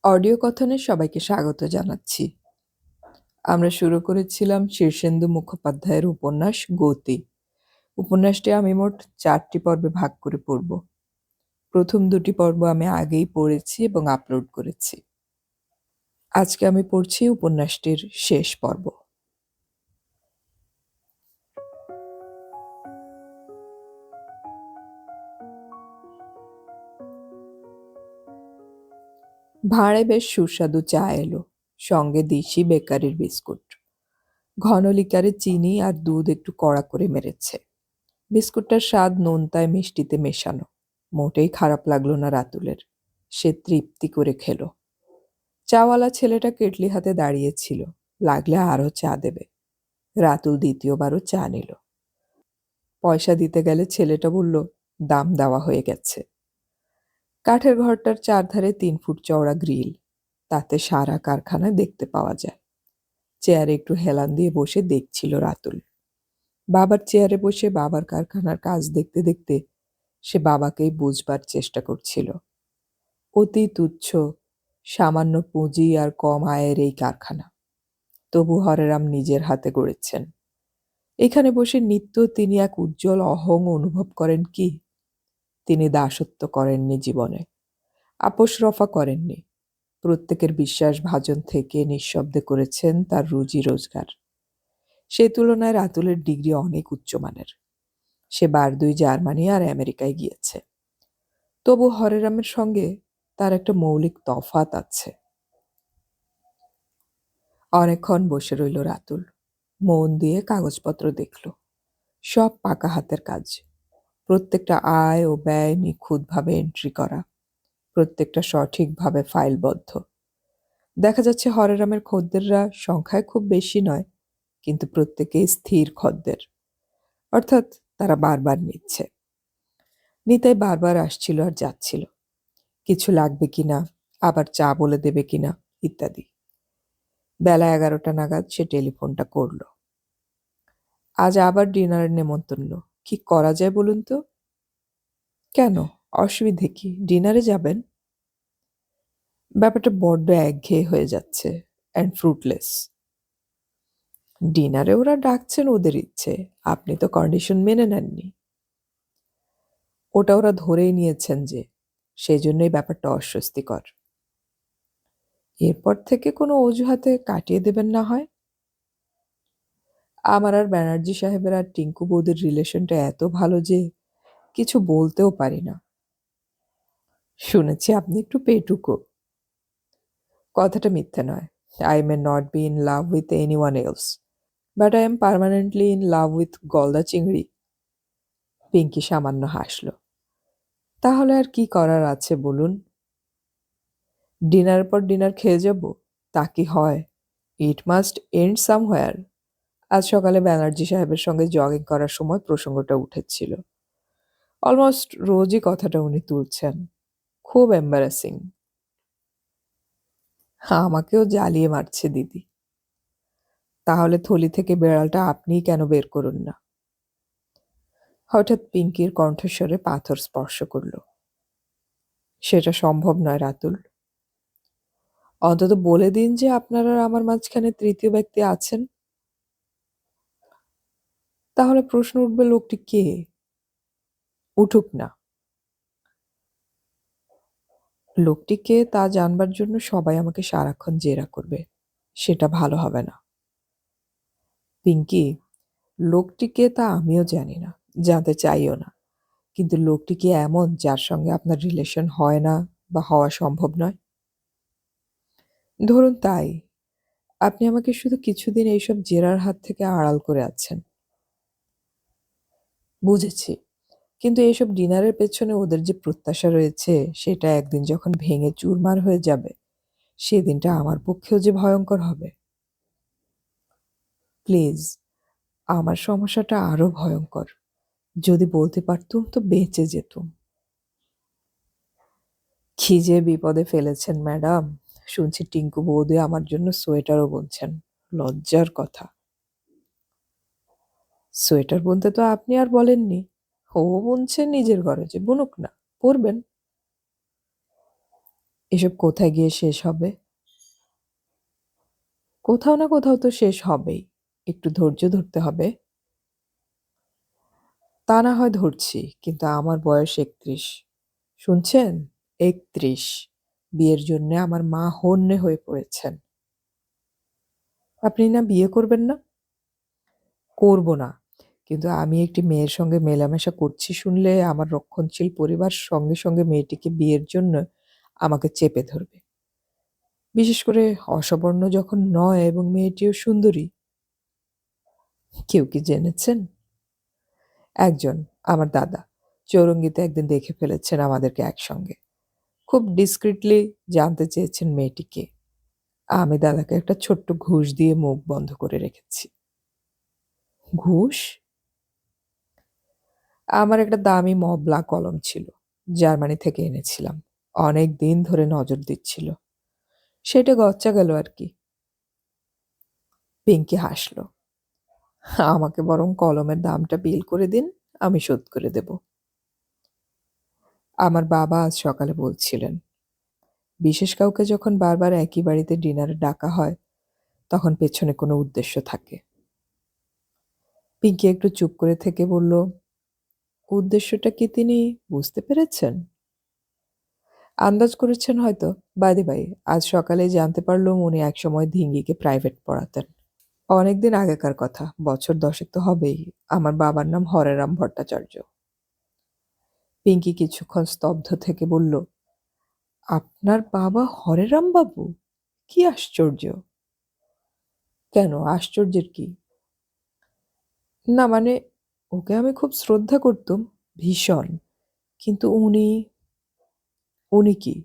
Audio কথনে সবাইকে স্বাগত জানাচ্ছি। আমরা শুরু করেছিলাম শীর্ষেন্দু মুখোপাধ্যায়ের উপন্যাস গতি। উপন্যাসটি আমি মোট 4টি পর্বে ভাগ করে পড়ব। প্রথম 2টি পর্ব আমি আগেই পড়েছি এবং আপলোড করেছি। আজকে আমি পড়ছি উপন্যাসটির শেষ পর্ব। ভাঁড়ে বেশ সুস্বাদু চা এলো, সঙ্গে দিশি বেকারির বিস্কুট। ঘন লিকারে চিনি আর দুধ একটু কড়া করে মেরেছে। বিস্কুটটার স্বাদ নোনতায় মিষ্টিতে মেশানো। মোটেই খারাপ লাগলো না রাতুলের। সে তৃপ্তি করে খেল। চাওয়ালা ছেলেটা কেটলি হাতে দাঁড়িয়েছিল, লাগলে আরো চা দেবে। রাতুল দ্বিতীয়বারও চা নিল। পয়সা দিতে গেলে ছেলেটা বলল, দাম দেওয়া হয়ে গেছে। কাঠের ঘরটার চারধারে 3 ফুট চওড়া গ্রিল, তাতে সারা কারখানা দেখতে পাওয়া যায়। চেয়ারে একটু হেলান দিয়ে বসে দেখছিল রাতুল। বাবার চেয়ারে বসে বাবার কারখানার কাজ দেখতে দেখতে সে বাবাকেই বুঝবার চেষ্টা করছিল। অতি তুচ্ছ, সামান্য পুঁজি আর কম আয়ের এই কারখানা, তবু হরেরাম নিজের হাতে গড়েছেন। এখানে বসে নিত্য তিনি এক উজ্জ্বল অহং অনুভব করেন কি? তিনি দাসত্ব করেননি জীবনে, আপোষ রফা করেননি। প্রত্যেকের বিশ্বাস ভাজন থেকে নিঃশব্দে করেছেন তার রুজি রোজগার। সেই তুলনায় রাতুলের ডিগ্রি অনেক উচ্চমানের। সে বার 2 জার্মানি আর আমেরিকায় গিয়েছে। তবু হরেরামের সঙ্গে তার একটা মৌলিক তফাত আছে। অনেকক্ষণ বসে রইল রাতুল। মন দিয়ে কাগজপত্র দেখল। সব পাকা হাতের কাজ। প্রত্যেকটা আয় ও ব্যয় নিখুঁতভাবে এন্ট্রি করা, প্রত্যেকটা সঠিকভাবে ফাইলবদ্ধ। দেখা যাচ্ছে হরেরামের খদ্দেররা সংখ্যায় খুব বেশি নয়, কিন্তু প্রত্যেকেই স্থির খদ্দের, অর্থাৎ তারা বারবার নিচ্ছে। নিতাই বারবার আসছিল আর যাচ্ছিল, কিছু লাগবে কিনা, আবার চা বলে দেবে কিনা ইত্যাদি। বেলা 11টা নাগাদ সে টেলিফোনটা করল। আজ আবার ডিনারের নেমন্তন্ন, কি করা যায় বলুন তো? কেন, অসুবিধে কি? ডিনারে যাবেন? ব্যাপারটা বড্ড একঘেয়ে হয়ে যাচ্ছে, অ্যান্ড ফ্রুটলেস। ডিনারে ওরা ডাকছেন ওদের ইচ্ছে, আপনি তো কন্ডিশন মেনে নেননি। ওটা ওরা ধরেই নিয়েছেন যে, সেই জন্যই ব্যাপারটা অস্বস্তিকর। এরপর থেকে কোনো অজুহাতে কাটিয়ে দেবেন না হয়। আমার আর ব্যানার্জি সাহেবের আর টিঙ্কু বৌদির রিলেশনটা এত ভালো যে কিছু বলতেও পারি না। শুনেছি আপনি একটু পেটুকো। কথাটা মিথ্যে নয়। I may not be in love with anyone else, but I am permanently in love with গলদা চিংড়ি। পিঙ্কি সামান্য হাসল। তাহলে আর কি করার আছে বলুন? ডিনার পর ডিনার খেয়ে যাব, তা কি হয়? It must end somewhere. আজ সকালে ব্যানার্জি সাহেবের সঙ্গে জগিং করার সময় প্রসঙ্গটা উঠেছিল। অলমোস্ট রোজই কথাটা উনি তুলছেন। খুব এম্বারাসিং। আমাকেও জ্বালিয়ে মারছে দিদি। তাহলে থলি থেকে বেড়ালটা আপনিই কেন বের করুন না? হঠাৎ পিঙ্কির কণ্ঠস্বরে পাথর স্পর্শ করল। সেটা সম্ভব নয় রাতুল। অন্তত বলে দিন যে আপনার আর আমার মাঝখানে তৃতীয় ব্যক্তি আছেন। তাহলে প্রশ্ন উঠবে, লোকটি কে? উঠুক না। লোকটি কে তা জানবার জন্য সবাই আমাকে সারাক্ষণ জেরা করবে, সেটা ভালো হবে না। পিঙ্কি, লোকটি কে তা আমিও জানি না, জানতে চাইও না। কিন্তু লোকটি কি এমন যার সঙ্গে আপনার রিলেশন হয় না বা হওয়া সম্ভব নয়? ধরুন তাই, আপনি আমাকে শুধু কিছুদিন এইসব জেরার হাত থেকে আড়াল করে আছেন। বুঝেছি, কিন্তু এইসব ডিনারের পেছনে ওদের যে প্রত্যাশা রয়েছে, সেটা একদিন যখন ভেঙে চুরমার হয়ে যাবে, সেদিনটা আমার পক্ষেও যে ভয়ঙ্কর হবে। প্লিজ, আমার সমস্যাটা আরো ভয়ঙ্কর। যদি বলতে পারতুম তো বেঁচে যেতুম। কি যে বিপদে ফেলেছেন ম্যাডাম। শুনছি টিঙ্কু বৌদি আমার জন্য সোয়েটারও বুনছেন। লজ্জার কথা। সোয়েটার বুনতে তো আপনি আর বলেননি। ও বুনছেন নিজের গরজে, বুনুক না, পরবেন। এসব কোথায় গিয়ে শেষ হবে? কোথাও না কোথাও তো শেষ হবেই। একটু ধৈর্য ধরতে হবে। তা না হয় ধরছি, কিন্তু আমার বয়স ৩১। শুনছেন? ৩১। বিয়ের জন্যে আমার মা হন্যে হয়ে পড়েছেন। আপনি না বিয়ে করবেন না? করব না। কিন্তু আমি একটি মেয়ের সঙ্গে মেলামেশা করছি শুনলে আমার রক্ষণশীল পরিবার সঙ্গে সঙ্গে মেয়েটিকে বিয়ের জন্য আমাকে চেপে ধরবে। বিশেষ করে অসবর্ণ যখন নয় এবং মেয়েটিও সুন্দরী। কেউ কি জেনেছেন? একজন, আমার দাদা। চৌরঙ্গীতে একদিন দেখে ফেলেছেন আমাদেরকে একসঙ্গে। খুব ডিসক্রিটলি জানতে চেয়েছেন মেয়েটি কে। আমি দাদাকে একটা ছোট্ট ঘুষ দিয়ে মুখ বন্ধ করে রেখেছি। ঘুষ? আমার একটা দামি মবলা কলম ছিল। জার্মানি থেকে এনেছিলাম। অনেক দিন ধরে নজর দিচ্ছিল। সেটা গচ্চা গেল আর কি। পিঙ্কি হাসল। আমাকে বরং কলমের দামটা বিল করে দিন, আমি শোধ করে দেব। আমার বাবা আজ সকালে বলছিলেন, বিশেষ কাউকে যখন বারবার একই বাড়িতে ডিনারে ডাকা হয়, তখন পেছনে কোনো উদ্দেশ্য থাকে। পিঙ্কি একটু চুপ করে থেকে বলল, উদ্দেশ্যটা কি তিনি বুঝতে পেরেছেন? আন্দাজ করেছেন হয়তো। বাই দ্য বাই, আজ সকালেই জানতে পারলুম উনি একসময় ধিঙ্গিকে প্রাইভেট পড়াতেন। অনেকদিন আগেকার কথা, বছর ১০ তো হবেই। আমার বাবার নাম হরেরাম ভট্টাচার্য। পিঙ্কি কিছুক্ষণ স্তব্ধ থেকে বলল, আপনার বাবা হরেরাম বাবু? কি আশ্চর্য! কেন, আশ্চর্যের কি? না মানে, ওকে আমি খুব শ্রদ্ধা করতুম, ভীষণ। কিন্তু উনি, উনি কি?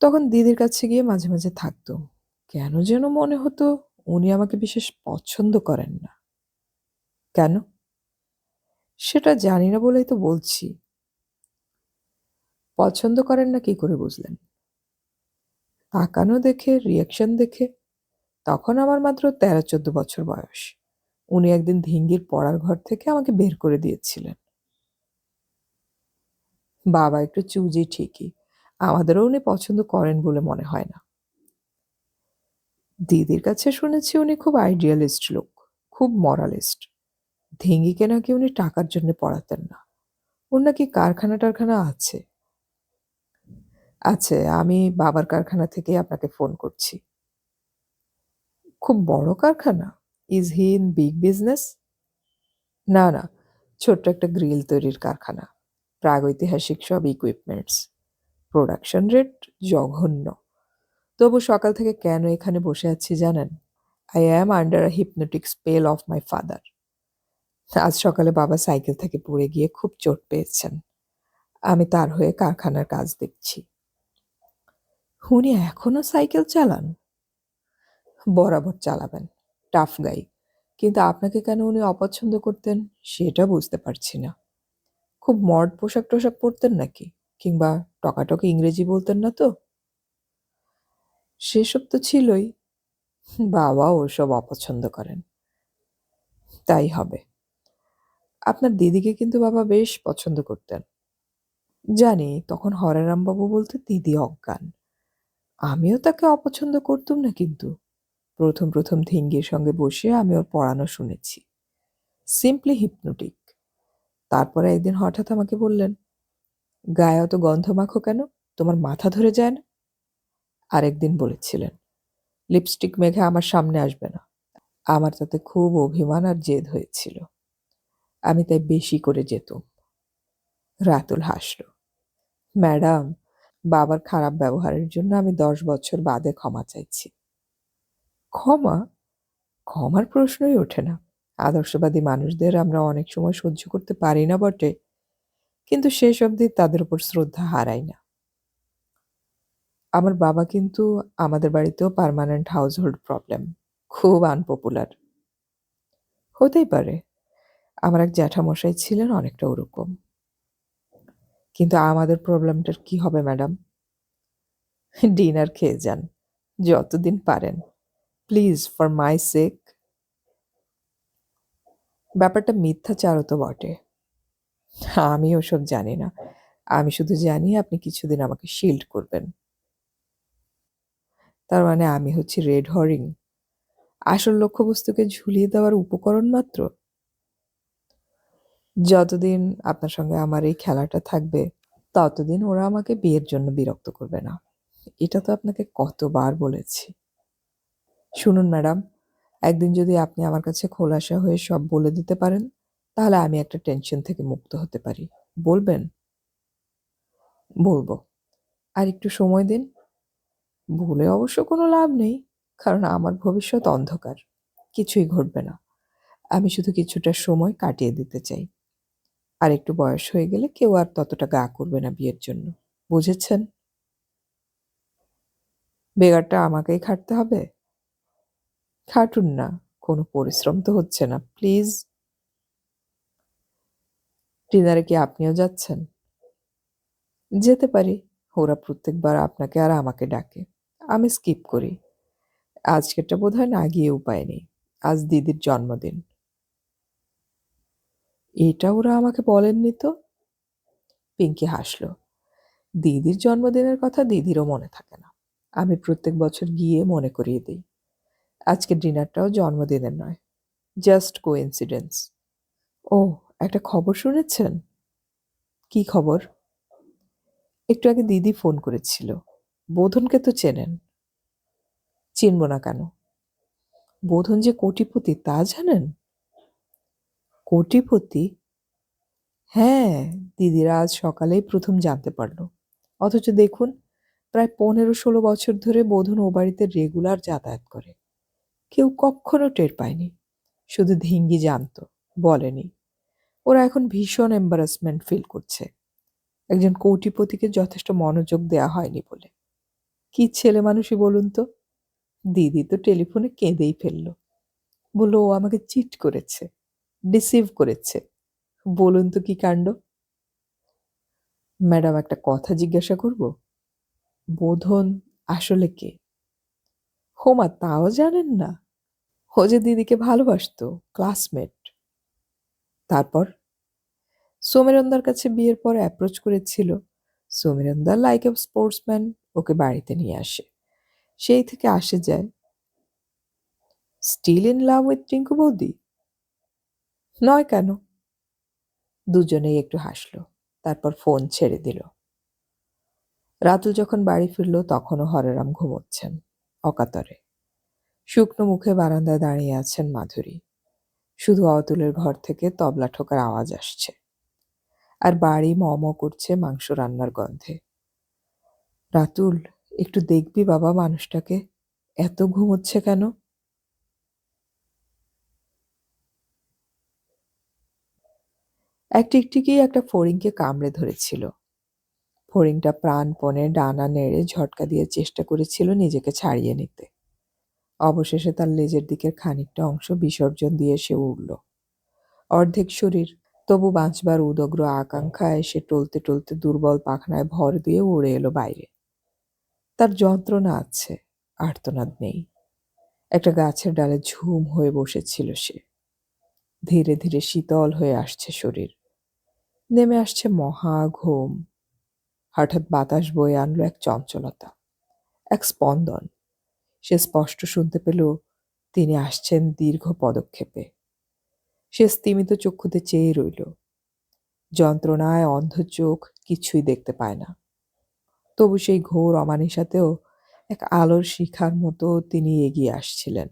তখন দিদির কাছে গিয়ে মাঝে মাঝে থাকতুম। কেন যেন মনে হতো উনি আমাকে বিশেষ পছন্দ করেন না। কেন? সেটা জানি না বলেই তো বলছি। পছন্দ করেন না কি করে বুঝলেন? তাকানো দেখে, রিয়াকশন দেখে। তখন আমার মাত্র ১৩-১৪ বছর বয়স। উনি একদিন ধিঙ্গির পড়ার ঘর থেকে আমাকে বের করে দিয়েছিলেন। বাবা একটু চুজি ঠিকই, আমাদেরও উনি পছন্দ করেন বলে মনে হয় না। দিদির কাছে শুনেছি উনি খুব আইডিয়ালিস্ট লোক, খুব মরালিস্ট। ধিঙ্গিকে নাকি উনি টাকার জন্য পড়াতেন না। ওর নাকি কারখানা টারখানা আছে। আছে, আমি বাবার কারখানা থেকেই আপনাকে ফোন করছি। খুব বড় কারখানা? Is he in big business? না না, ছোট্ট একটা গ্রিল তৈরির কারখানা। প্রাগৈতিহাসিক সব ইকুইপমেন্টস। প্রোডাকশন রেট জঘন্য। তবু সকাল থেকে কেন এখানে বসে আছি জানেন? I am under a hypnotic spell of my father. আজ সকালে বাবা সাইকেল থেকে পড়ে গিয়ে খুব চোট পেয়েছেন। আমি তার হয়ে কারখানার কাজ দেখছি। উনি এখনো সাইকেল চালান? বরাবর চালাবেন। Tough guy. কিন্তু আপনাকে কেন উনি অপছন্দ করতেন সেটা বুঝতে পারছি না। খুব মড পোশাক টোশাক পরতেন নাকি? কিংবা টকাটকি ইংরেজি বলতেন না তো? সেসব তো ছিলই। বাবাও ওসব অপছন্দ করেন। তাই হবে। আপনার দিদিকে কিন্তু বাবা বেশ পছন্দ করতেন। জানি, তখন হরেরামবাবু বলতে দিদি অজ্ঞান। আমিও তাকে অপছন্দ করতুম না কিন্তু। প্রথম প্রথম ধিঙ্গির সঙ্গে বসে আমি ওর পড়ানো শুনেছি। Simply hypnotic. তারপরে একদিন হঠাৎ আমাকে বললেন, গায়ে অত গন্ধ মাখো কেন? তোমার মাথা ধরে যায় না? আরেকদিন বলেছিলেন, লিপস্টিক মেখে আমার সামনে আসবে না। আমার তাতে খুব অভিমান আর জেদ হয়েছিল। আমি তাই বেশি করে যেতুম। রাতুল হাসল। ম্যাডাম, বাবার খারাপ ব্যবহারের জন্য আমি ১০ বছর বাদে ক্ষমা চাইছি। ক্ষমা? ক্ষমার প্রশ্নই ওঠে না। আদর্শবাদী মানুষদের আমরা অনেক সময় সহ্য করতে পারি না বটে, কিন্তু শেষ অবধি তাদের উপর শ্রদ্ধা হারাই না। আমার বাবা কিন্তু আমাদের বাড়িতেও পার্মানেন্ট হাউসহোল্ড প্রবলেম। খুব আনপপুলার। হতেই পারে। আমার এক জ্যাঠামশাই ছিলেন অনেকটা ওরকম। কিন্তু আমাদের প্রবলেমটার কি হবে ম্যাডাম? ডিনার খেয়ে যান, যতদিন পারেন। প্লিজ, ফর মাই সেক। ব্যাপারটা মিথ্যাচারও তো বটে। আমি ওসব জানি না। আমি শুধু জানি আপনি কিছুদিন আমাকে শিল্ড করবেন। তার মানে আমি হচ্ছি রেড হরিং? আসল লক্ষ্যবস্তুকে ঝুলিয়ে দেওয়ার উপকরণ মাত্র? যতদিন আপনার সঙ্গে আমার এই খেলাটা থাকবে, ততদিন ওরা আমাকে বিয়ের জন্য বিরক্ত করবে না। এটা তো আপনাকে কতবার বলেছি। শুনুন ম্যাডাম, একদিন যদি আপনি আমার কাছে খোলাসা হয়ে সব বলে দিতে পারেন, তাহলে আমি একটা টেনশন থেকে মুক্ত হতে পারি। বলবেন? বলবো। আর একটু সময় দিন। ভুলে অবশ্য কোনো লাভ নেই, কারণ আমার ভবিষ্যৎ অন্ধকার। কিছুই ঘটবে না। আমি শুধু কিছুটা সময় কাটিয়ে দিতে চাই। আর একটু বয়স হয়ে গেলে কেউ আর ততটা গা করবে না বিয়ের জন্য। বুঝেছেন? বেগারটা আমাকেই খাটতে হবে? খাটুন না, কোনো পরিশ্রম তো হচ্ছে না, প্লিজ। ডিনারে কি আপনিও যাচ্ছেন? যেতে পারি। ওরা প্রত্যেকবার আপনাকে আর আমাকে ডাকে। আমি স্কিপ করি। আজকেরটা বোধহয় না গিয়ে উপায় নেই। আজ দিদির জন্মদিন। এটা ওরা আমাকে বলেননি তো। পিঙ্কি হাসল। দিদির জন্মদিনের কথা দিদিরও মনে থাকে না। আমি প্রত্যেক বছর গিয়ে মনে করিয়ে দিই। আজকের ডিনারটাও জন্মদিনের নয়, জাস্ট কোইন্সিডেন্স। ও, একটা খবর শুনেছেন? কি খবর? একটু আগে দিদি ফোন করেছিল। বোধনকে তো চেনেন। চিনব না কেন? বোধন যে কোটিপতি তা জানেন? কোটিপতি? হ্যাঁ, দিদিরা আজ সকালেই প্রথম জানতে পারল। অথচ দেখুন, প্রায় 15-16 বছর ধরে বোধন ও বাড়িতে রেগুলার যাতায়াত করে। কেউ কখনো টের পায়নি। শুধু ধিঙ্গি জানতো, বলেনি। ওরা এখন ভীষণ এম্বারাসমেন্ট ফিল করছে, একজন কোটিপতিকে যথেষ্ট মনোযোগ দেয়া হয়নি বলে। কি ছেলে মানুষই বলুন তো। দিদি তো টেলিফোনে কেঁদেই ফেলল। বলল ও আমাকে চিট করেছে, ডিসিভ করেছে। বলুন তো কি কাণ্ড। ম্যাডাম, একটা কথা জিজ্ঞাসা করব? বোধন আসলে কে? হোমা, তাও জানেন না? ও যে দিদিকে ভালোবাসতো, ক্লাসমেট। তারপর সমীরণদার কাছে বিয়ের পর অ্যাপ্রোচ করেছিল। সমীরণদা লাইক এ স্পোর্টসম্যান ওকে বাড়িতে নিয়ে আসে। সেই থেকে আসে যায়। Still in love with Tinku বৌদি? নয় কেন? দুজনেই একটু হাসলো, তারপর ফোন ছেড়ে দিল। রাতুল যখন বাড়ি ফিরল তখনও হরেরাম ঘুমোচ্ছেন অকাতরে। শুকনো মুখে বারান্দায় দাঁড়িয়ে আছেন মাধুরী। শুধু অতুলের ঘর থেকে তবলা ঠোকার আওয়াজ আসছে, আর বাড়ি ম ম করছে মাংস রান্নার গন্ধে। রাতুল, একটু দেখবি বাবা মানুষটাকে, এত ঘুমোচ্ছে কেন? এক টিকটিকি একটা ফড়িংকে কামড়ে ধরেছিল। ফড়িংটা প্রাণপণে ডানা নেড়ে ঝটকা দিয়ে চেষ্টা করেছিল নিজেকে ছাড়িয়ে নিতে। অবশেষে তার লেজের দিকের খানিকটা অংশ বিসর্জন দিয়ে সে উড়ল। অর্ধেক শরীর, তবু বাঁচবার উদগ্র আকাঙ্ক্ষায় সে টলতে টলতে দুর্বল পাখনায় ভর দিয়ে উড়ে এলো বাইরে। তার যন্ত্রণা আছে, আর্তনাদ নেই। একটা গাছের ডালে ঝুম হয়ে বসেছিল সে। ধীরে ধীরে শীতল হয়ে আসছে শরীর। নেমে আসছে মহা ঘুম। হঠাৎ বাতাস বয়ে আনলো এক চঞ্চলতা, এক স্পন্দন। সে স্পষ্ট শুনতে পেল তিনি আসছেন দীর্ঘ পদক্ষেপে। সে স্তিমিত চক্ষুতে চেয়ে রইল। যন্ত্রণায় অন্ধ চোখ কিছুই দেখতে পায় না। তবু সেই ঘোর অমানিসাতেও এক আলোর শিখার মতো তিনি এগিয়ে আসছিলেন।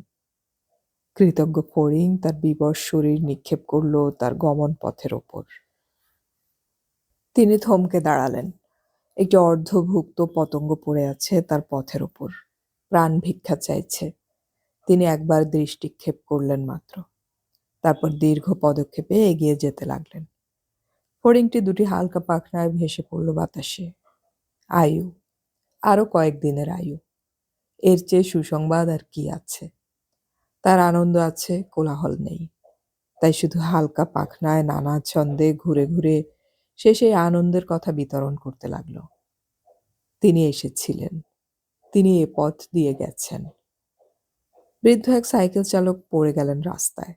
কৃতজ্ঞ ফড়িং তার বিবশ শরীর নিক্ষেপ করল তার গমন পথের ওপর। তিনি থমকে দাঁড়ালেন। একটি অর্ধভুক্ত পতঙ্গ পড়ে আছে তার পথের ওপর, প্রাণ ভিক্ষা চাইছে। তিনি একবার দৃষ্টিক্ষেপ করলেন মাত্র, তারপর দীর্ঘ পদক্ষেপে এগিয়ে যেতে লাগলেন। ফড়িংটি দুটি হালকা পাখনায় ভেসে পড়ল বাতাসে। আয়ু, আরো কয়েকদিনের আয়ু। এর চেয়ে সুসংবাদ আর কি আছে? তার আনন্দ আছে, কোলাহল নেই। তাই শুধু হালকা পাখনায় নানা ছন্দে ঘুরে ঘুরে সে সেই আনন্দের কথা বিতরণ করতে লাগল। তিনি এসেছিলেন, তিনি এ পথ দিয়ে গেছেন। বৃদ্ধ এক সাইকেল চালক পড়ে গেলেন রাস্তায়।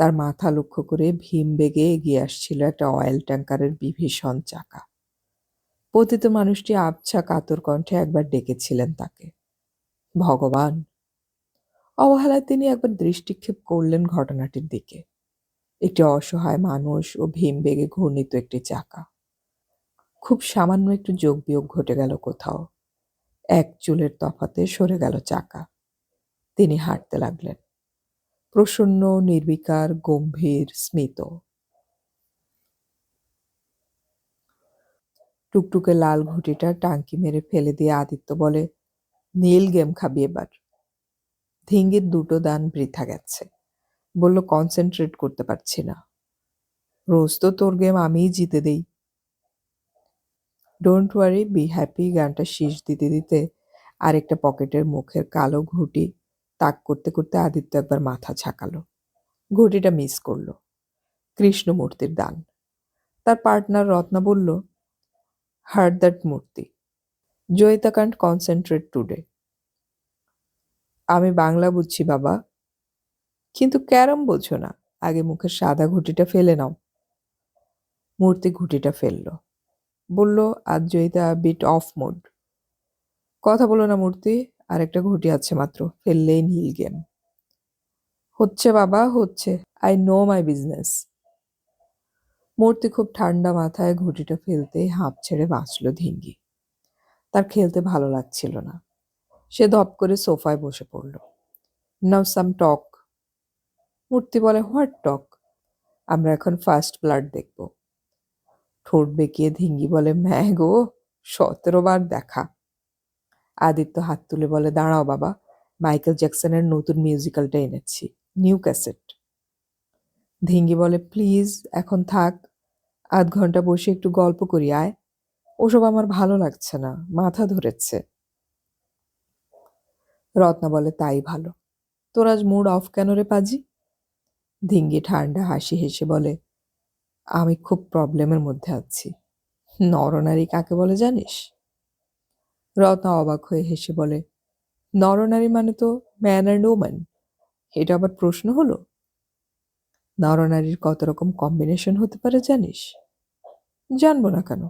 তার মাথা লক্ষ্য করে ভীম বেগে এগিয়ে আসছিল একটা অয়েল ট্যাঙ্কারের বিভীষণ চাকা। পতিত মানুষটি আবছা কাতর কণ্ঠে একবার ডেকেছিলেন তাকে। ভগবান! অবহেলায় তিনি একবার দৃষ্টিক্ষেপ করলেন ঘটনাটির দিকে। একটি অসহায় মানুষ ও ভীমবেগে ঘূর্ণিত একটি চাকা। খুব সামান্য একটু যোগ বিয়োগ ঘটে গেল কোথাও। এক চুলের তফাতে সরে গেল চাকা। তিনি হাঁটতে লাগলেন, প্রসন্ন, নির্বিকার, গম্ভীর, স্মিত। টুকটুকে লাল ঘুঁটিটা টাঙ্কি মেরে ফেলে দিয়ে আদিত্য বলে, নীল গেম খাবি এবার। ধিঙ্গির দুটো দান বৃথা গেছে। বলল, কনসেন্ট্রেট করতে পারছি না। রোজ তো তোর গেম আমিই জিতে দেই। ডোন্ট ওয়ারি, বি হ্যাপি গানটা শীষ দিতে দিতে আরেকটা পকেটের মুখের কালো ঘুঁটি তাক করতে করতে আদিত্য একবার মাথা ঝাঁকালো। ঘুঁটিটা মিস করল। কৃষ্ণমূর্তির দান। তার পার্টনার রত্না বলল, hurt that Murti. Joyita can't concentrate today. আমি বাংলা বুঝছি বাবা। কিন্তু ক্যারম বোঝো না। আগে মুখের সাদা ঘুঁটিটা ফেলে নাও। মূর্তি ঘুঁটিটা ফেলল। বলল, আজ জয়িতা বিট অফ মুড। কথা বলো না মূর্তি, আর একটা ঘুঁটি আছে মাত্র, ফেললেই নীল গেম। হচ্ছে বাবা, হচ্ছে। I know my business. মূর্তি খুব ঠান্ডা মাথায় ঘুঁটিটা ফেলতেই হাঁপ ছেড়ে বাঁচল ধিঙ্গি। তার খেলতে ভালো লাগছিল না। সে ধপ করে সোফায় বসে পড়ল। নাও সাম টক। মূর্তি বলে, হোয়াট টক? আমরা এখন ফার্স্ট ব্লাড দেখব। ঠোঁট বেঁকিয়ে ধিঙ্গি বলে, ম্যাগো, 17 বার দেখা। আদিত্য হাত তুলে বলে, দাঁড়াও বাবা, মাইকেল জ্যাকসনের নতুন মিউজিক্যালটা এনেছি, নিউ ক্যাসেট। ধিঙ্গি বলে, প্লিজ এখন থাক, আধ ঘন্টা বসে একটু গল্প করি আয়। ওসব আমার ভালো লাগছে না, মাথা ধরেছে। রত্না বলে, তাই ভালো। তোর আজ মুড অফ কেন রে পাজি? ধিঙ্গি ঠান্ডা হাসি হেসে বলে, আমি খুব প্রবলেমের মধ্যে আছি। নরনারী কাকে বলে জানিস? রত্না অবাক হয়ে হেসে বলে, নরনারী মানে তো ম্যান অ্যান্ড ওম্যান। এটা আবার প্রশ্ন হলো? নরনারীর কত রকম কম্বিনেশন হতে পারে জানিস? জানবো না কেন?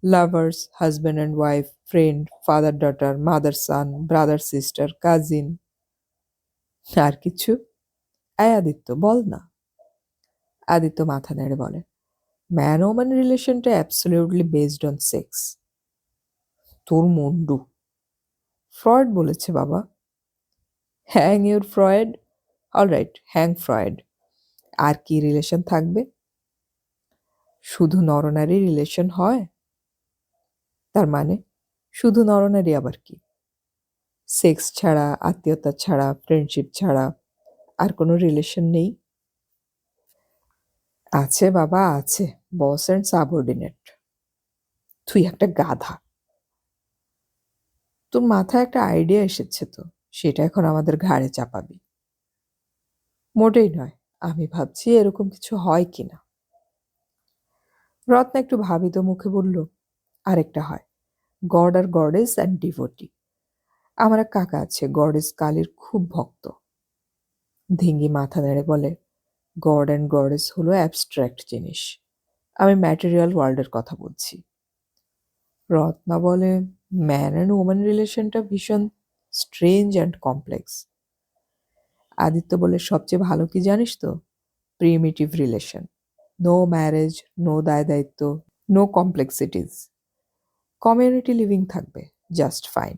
Lovers, husband and wife, friend, father daughter, mother son, brother sister, cousin. আর কিছু? আদিত্য বল না। আদিত্য মাথা নেড়ে বলে, ম্যান ওম্যান রিলেশনটা অ্যাবসলিউটলি বেসড অন সেক্স। তোর মুন্ডু। ফ্রয়েড বলেছে বাবা। Hang your Freud. Alright, hang Freud. আর কি রিলেশন থাকবে? শুধু নরনারী রিলেশন হয়? তার মানে শুধু নরনারী আবার কি? সেক্স ছাড়া, আত্মীয়তা ছাড়া, ফ্রেন্ডশিপ ছাড়া আর কোনো রিলেশন নেই? আছে বাবা, আছে। বস অ্যান্ড সাবঅর্ডিনেট। তুই একটা গাধা। তোর মাথায় একটা আইডিয়া এসেছে তো, সেটা এখন আমাদের ঘাড়ে চাপাবি? মোটেই নয়। আমি ভাবছি এরকম কিছু হয় কিনা। রত্না একটু ভাবিত মুখে বলল, আরেকটা হয়, গড আর গডেস অ্যান্ড ডিভোটি। আমার এক কাকা আছে, গডেস কালীর খুব ভক্ত। ধিঙ্গি মাথা নেড়ে বলে, গড অ্যান্ড গডেস হলো অ্যাবস্ট্র্যাক্ট জিনিস, আমি ম্যাটেরিয়াল ওয়ার্ল্ডের কথা বলছি। রত্না বলে, ম্যান অ্যান্ড ওম্যান রিলেশনটা ভীষণ স্ট্রেঞ্জ অ্যান্ড কমপ্লেক্স। আদিত্য বলে, সবচেয়ে ভালো কি জানিস তো? Primitive relation. No marriage, no দায় দায়িত্ব, নো কমপ্লেক্সিটিস। কমিউনিটি লিভিং থাকবে, জাস্ট ফাইন।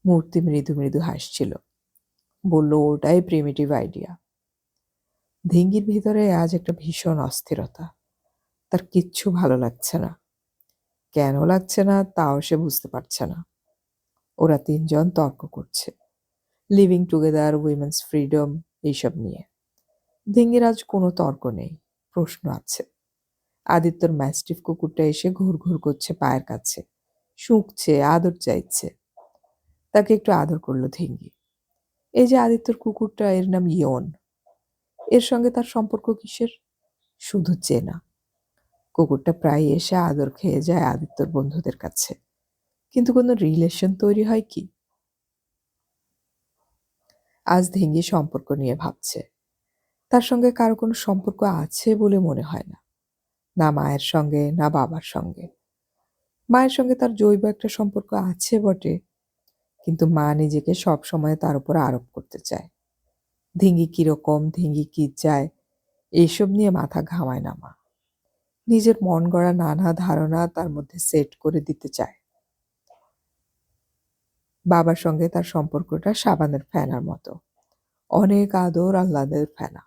মূর্তি মৃদু মৃদু হাসছিল। বলল, ওটাই প্রিমিটিভ আইডিয়া। ধিঙ্গির ভিতরে আজ একটা ভীষণ অস্থিরতা। তার কিচ্ছু ভালো লাগছে না। কেন লাগছে না তাও সে বুঝতে পারছে না। ওরা তিনজন তর্ক করছে, লিভিং টুগেদার, উইমেন্স ফ্রিডম, এইসব নিয়ে। ধিঙ্গির আজ কোনো তর্ক নেই, প্রশ্ন আছে। আদিত্যর ম্যাস্টিফ কুকুরটা এসে ঘুর ঘুর করছে পায়ের কাছে, শুঁকছে, আদর চাইছে। তাকে একটু আদর করলো ধিঙ্গি। এই যে আদিত্যর কুকুরটা, এর নাম ইয়ন। এর সঙ্গে তার সম্পর্ক কিসের? শুধু চেনা। কুকুরটা প্রায় এসে আদর খেয়ে যায় আদিত্যর বন্ধুদের কাছে, কিন্তু কোনো রিলেশন তৈরি হয় কি? আজ ধিঙ্গি সম্পর্ক নিয়ে ভাবছে। তার সঙ্গে কারো কোনো সম্পর্ক আছে বলে মনে হয় না। না মায়ের সঙ্গে, না বাবার সঙ্গে। মায়ের সঙ্গে তার জৈব একটা সম্পর্ক আছে বটে, কিন্তু মা নিজেকে সবসময় তার উপর আরোপ করতে চায়। ধিঙ্গি কিরকম, ধিঙ্গি কি চায়, এইসব নিয়ে মাথা ঘামায় না মা। নিজের মন গড়া নানা ধারণা তার মধ্যে সেট করে দিতে চায়। বাবার সঙ্গে তার সম্পর্কটা সাবানের ফেনার মতো। অনেক আদর আহ্লাদের ফেনা,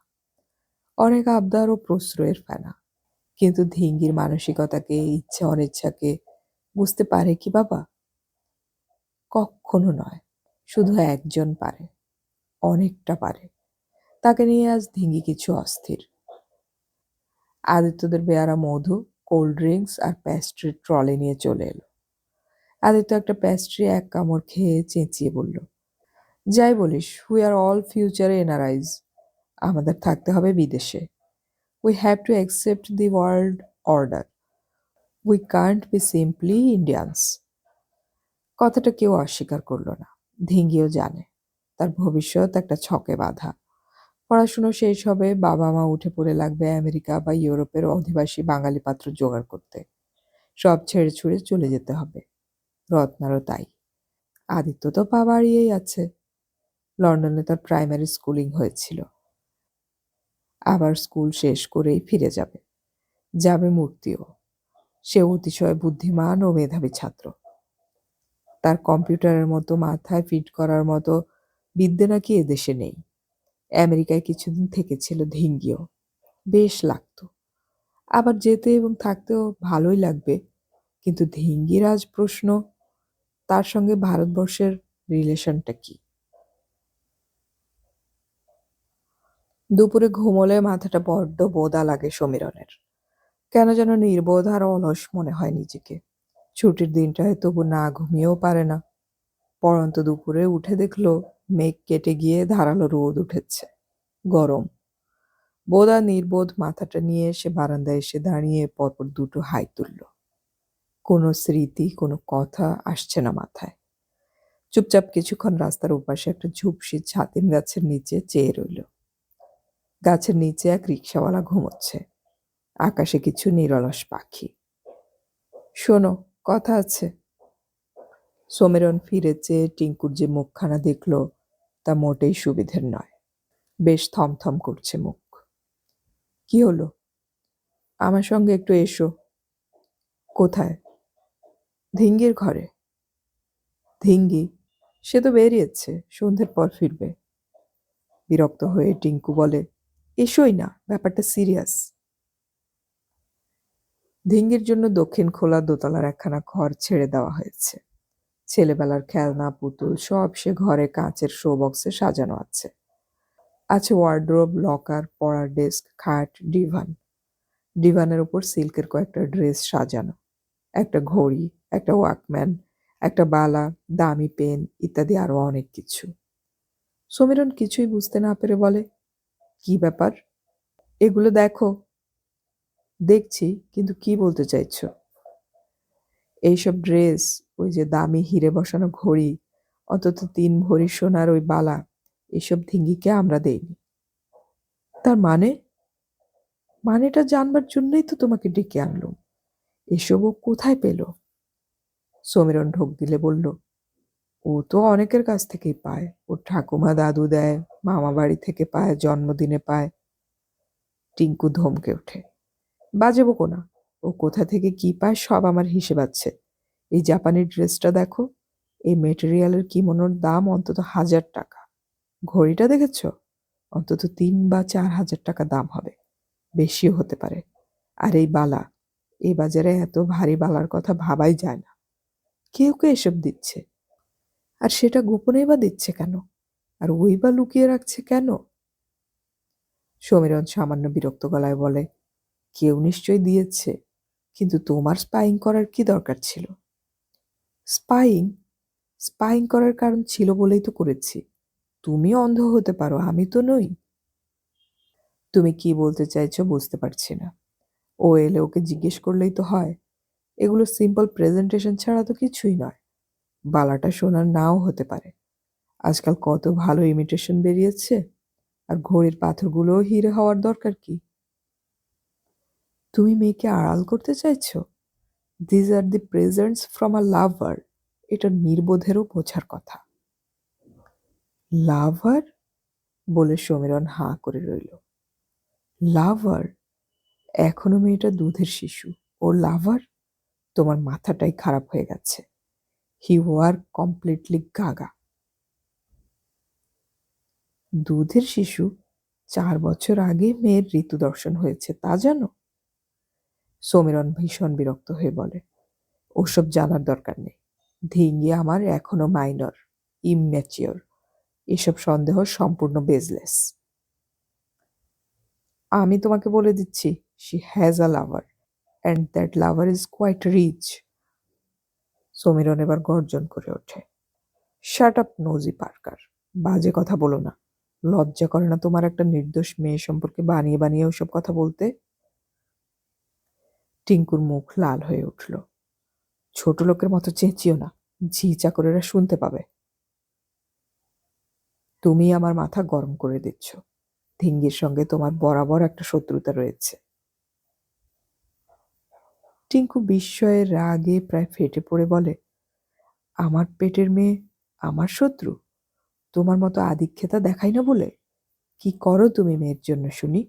অনেক আবদার ও প্রশ্রয়ের ফেনা। কিন্তু ধিঙ্গির মানসিকতাকে, ইচ্ছা অনিচ্ছাকে বুঝতে পারে কি বাবা? কক্ষনো নয়। শুধু একজন পারে, অনেকটা পারে। তাকে নিয়ে আজ ধিঙ্গি কিছু অস্থির। আদিত্যদের বেয়ারা মধু, কোল্ড ড্রিঙ্কস আর প্যাস্ট্রির ট্রলি নিয়ে চলে এলো। আদিত্য একটা প্যাস্ট্রি এক কামড় খেয়ে চেঁচিয়ে বলল, যাই বলিস, উই আর অল ফিউচার এনআরআইজ। আমাদের থাকতে হবে বিদেশে। We have to accept the world order. We can't be simply Indians. কথাটা কেউ অস্বীকার করল না। ধিঙ্গিও জানে তার ভবিষ্যৎ একটা ছকে বাঁধা। পড়াশুনো শেষ হবে, বাবা মা উঠে পড়ে লাগবে আমেরিকা বা ইউরোপের অধিবাসী বাঙালি পাত্র জোগাড় করতে। সব ছেড়ে ছুড়ে চলে যেতে হবে। রত্নারও তাই। আদিত্য তো পা বাড়িয়েই আছে। লন্ডনে তার প্রাইমারি স্কুলিং হয়েছিল। আবার স্কুল শেষ করেই ফিরে যাবে। যাবে মূর্তিও। সে অতিশয় বুদ্ধিমান ও মেধাবী ছাত্র। তার কম্পিউটারের মতো মাথায় ফিট করার মতো বিদ্যে নাকি এদেশে নেই। আমেরিকায় কিছুদিন থেকেছিল ধিঙ্গিও। বেশ লাগতো। আবার যেতে এবং থাকতেও ভালোই লাগবে। কিন্তু ধিঙ্গির আজ প্রশ্ন, তার সঙ্গে ভারতবর্ষের রিলেশনটা কি? দুপুরে ঘুমোলে মাথাটা বড্ড বোদা লাগে সমীরনের। কেন যেন নির্বোধ আর অলস মনে হয় নিজেকে। ছুটির দিনটায় তবু না ঘুমিয়েও পারে না। পড়ন্ত দুপুরে উঠে দেখলো মেঘ কেটে গিয়ে ধারালো রোদ উঠেছে। গরম। বোধা নির্বোধ মাথাটা নিয়ে সে বারান্দায় এসে দাঁড়িয়ে পরপর দুটো হাই তুলল। কোনো স্মৃতি, কোনো কথা আসছে না মাথায়। চুপচাপ কিছুক্ষণ রাস্তার ওপাশে একটা ঝুপসি ছাতিম গাছের নিচে চেয়ে রইল। গাছের নিচে এক রিকশাওয়ালা ঘুমোচ্ছে। আকাশে কিছু নিরলস পাখি। শোনো, কথা আছে। সমীরন ফিরে চেয়ে টিঙ্কুর যে মুখখানা দেখল তা মোটেই সুবিধের নয়। বেশ থমথম করছে মুখ। কি হলো? আমার সঙ্গে একটু এসো। কোথায়? ধিঙ্গির ঘরে। ধিঙ্গি? সে তো বেরিয়েছে, সন্ধ্যের পর ফিরবে। বিরক্ত হয়ে টিঙ্কু বলে, এসোই না, ব্যাপারটা সিরিয়াস। ধিঙ্গির জন্য দক্ষিণ খোলা দোতলার একখানা ঘর ছেড়ে দেওয়া হয়েছে। ছেলেবেলার খেলনা, পুতুল সব সে ঘরে কাঁচের শো বক্সে সাজানো আছে। আছে ওয়ার্ড্রোব, লকার, পড়ার ডেস্ক, খাট, ডিভান। ডিভানের ওপর সিল্কের কয়েকটা ড্রেস সাজানো। একটা ঘড়ি, একটা ওয়াকম্যান, একটা বালা, দামি পেন ইত্যাদি আরো অনেক কিছু। সমীরন কিছুই বুঝতে না পেরে বলে, কি ব্যাপার? এগুলো দেখো। দেখছি, কিন্তু কি বলতে চাইছো? এইসব ড্রেস, ওই যে দামি হিরে বসানো ঘড়ি, অন্তত 3 ভরি সোনার ওই বালা, এসব ধিঙ্গিকে আমরা দেইনি। তার মানে? মানেটা জানবার জন্যই তো তোমাকে ডেকে আনলুম। এসব ও কোথায় পেল? সমীরন ঢোক গিলে বলল, ও তো অনেকের কাছ থেকেই পায়। ওর ঠাকুমা দাদু দেয়, মামা বাড়ি থেকে পায়, জন্মদিনে পায়। টিঙ্কু ধমকে ওঠে, বাজে বকো না। ও কোথা থেকে কি পায় সব আমার হিসেব আছে। এই জাপানি ড্রেসটা দেখো, এই মেটেরিয়ালের কিমোনোর দাম অন্তত 1000 টাকা। ঘড়িটা দেখেছ? অন্তত 3 বা 4 হাজার টাকা দাম হবে, বেশিও হতে পারে। আর এই বালা, এই বাজারে এত ভারী বালার কথা ভাবাই যায় না। কেউ কে এসব দিচ্ছে? আর সেটা গোপনেই বা দিচ্ছে কেন? আর ওই বা লুকিয়ে রাখছে কেন? সমীরন সামান্য বিরক্ত গলায় বলে, কেউ নিশ্চয়ই দিয়েছে, কিন্তু তোমার স্পাইং করার কি দরকার ছিল? স্পাইং? স্পাইং করার কারণ ছিল বলেই তো করেছি। তুমি অন্ধ হতে পারো, আমি তো নই। তুমি কি বলতে চাইছো বুঝতে পারছি না। ও এলে ওকে জিজ্ঞেস করলেই তো হয়। এগুলো সিম্পল প্রেজেন্টেশন ছাড়া তো কিছুই নয়। বালাটা সোনার নাও হতে পারে। আজকাল কত ভালো ইমিটেশন বেরিয়েছে। আর ঘড়ির পাথরগুলোও হিরে হওয়ার দরকার কি? তুমি মেয়েকে আড়াল করতে চাইছো? These are the presents from a lover. এটা নির্বোধেরও বোঝার কথা। লাভার বলে সমীরণ হাঁ করে রইল। লাভার? এখনো মেয়েটা দুধের শিশু, ওর লাভার? তোমার মাথাটাই খারাপ হয়ে গেছে। হি ওয়ার কমপ্লিটলি গাগা। দুধের শিশু? 4 বছর আগে মেয়ের ঋতু দর্শন হয়েছে, তা জানো? সমীরণ ভীষণ বিরক্ত হয়ে বলে, ওসব জানার দরকার নেই। ধিঙ্গি আমার এখনো মাইনর, ইম্যাচিওর। এসব সন্দেহ সম্পূর্ণ বেজলেস। আমি তোমাকে বলে দিচ্ছি, she has a lover and that lover is quite rich. Samiran এবার গর্জন করে ওঠে, শাট আপ নোজি পার্কার। বাজে কথা বলো না। লজ্জা করে না তোমার একটা নির্দোষ মেয়ে সম্পর্কে বানিয়ে বানিয়ে ওসব কথা বলতে? টিঙ্কুর মুখ লাল হয়ে উঠল। ছোট লোকের মতো চেঁচিও না, ঝি চাকরেরা শুনতে পাবে। তুমি আমার মাথা গরম করে দিচ্ছ। ধিঙ্গির সঙ্গে তোমার বরাবর একটা শত্রুতা রয়েছে। টিঙ্কু বিস্ময়ের রাগে প্রায় ফেটে পড়ে বলে, আমার পেটের মেয়ে আমার শত্রু? তোমার মতো আদিক্ষেতা দেখাই না বলে? কি করো তুমি মেয়ের জন্য শুনি?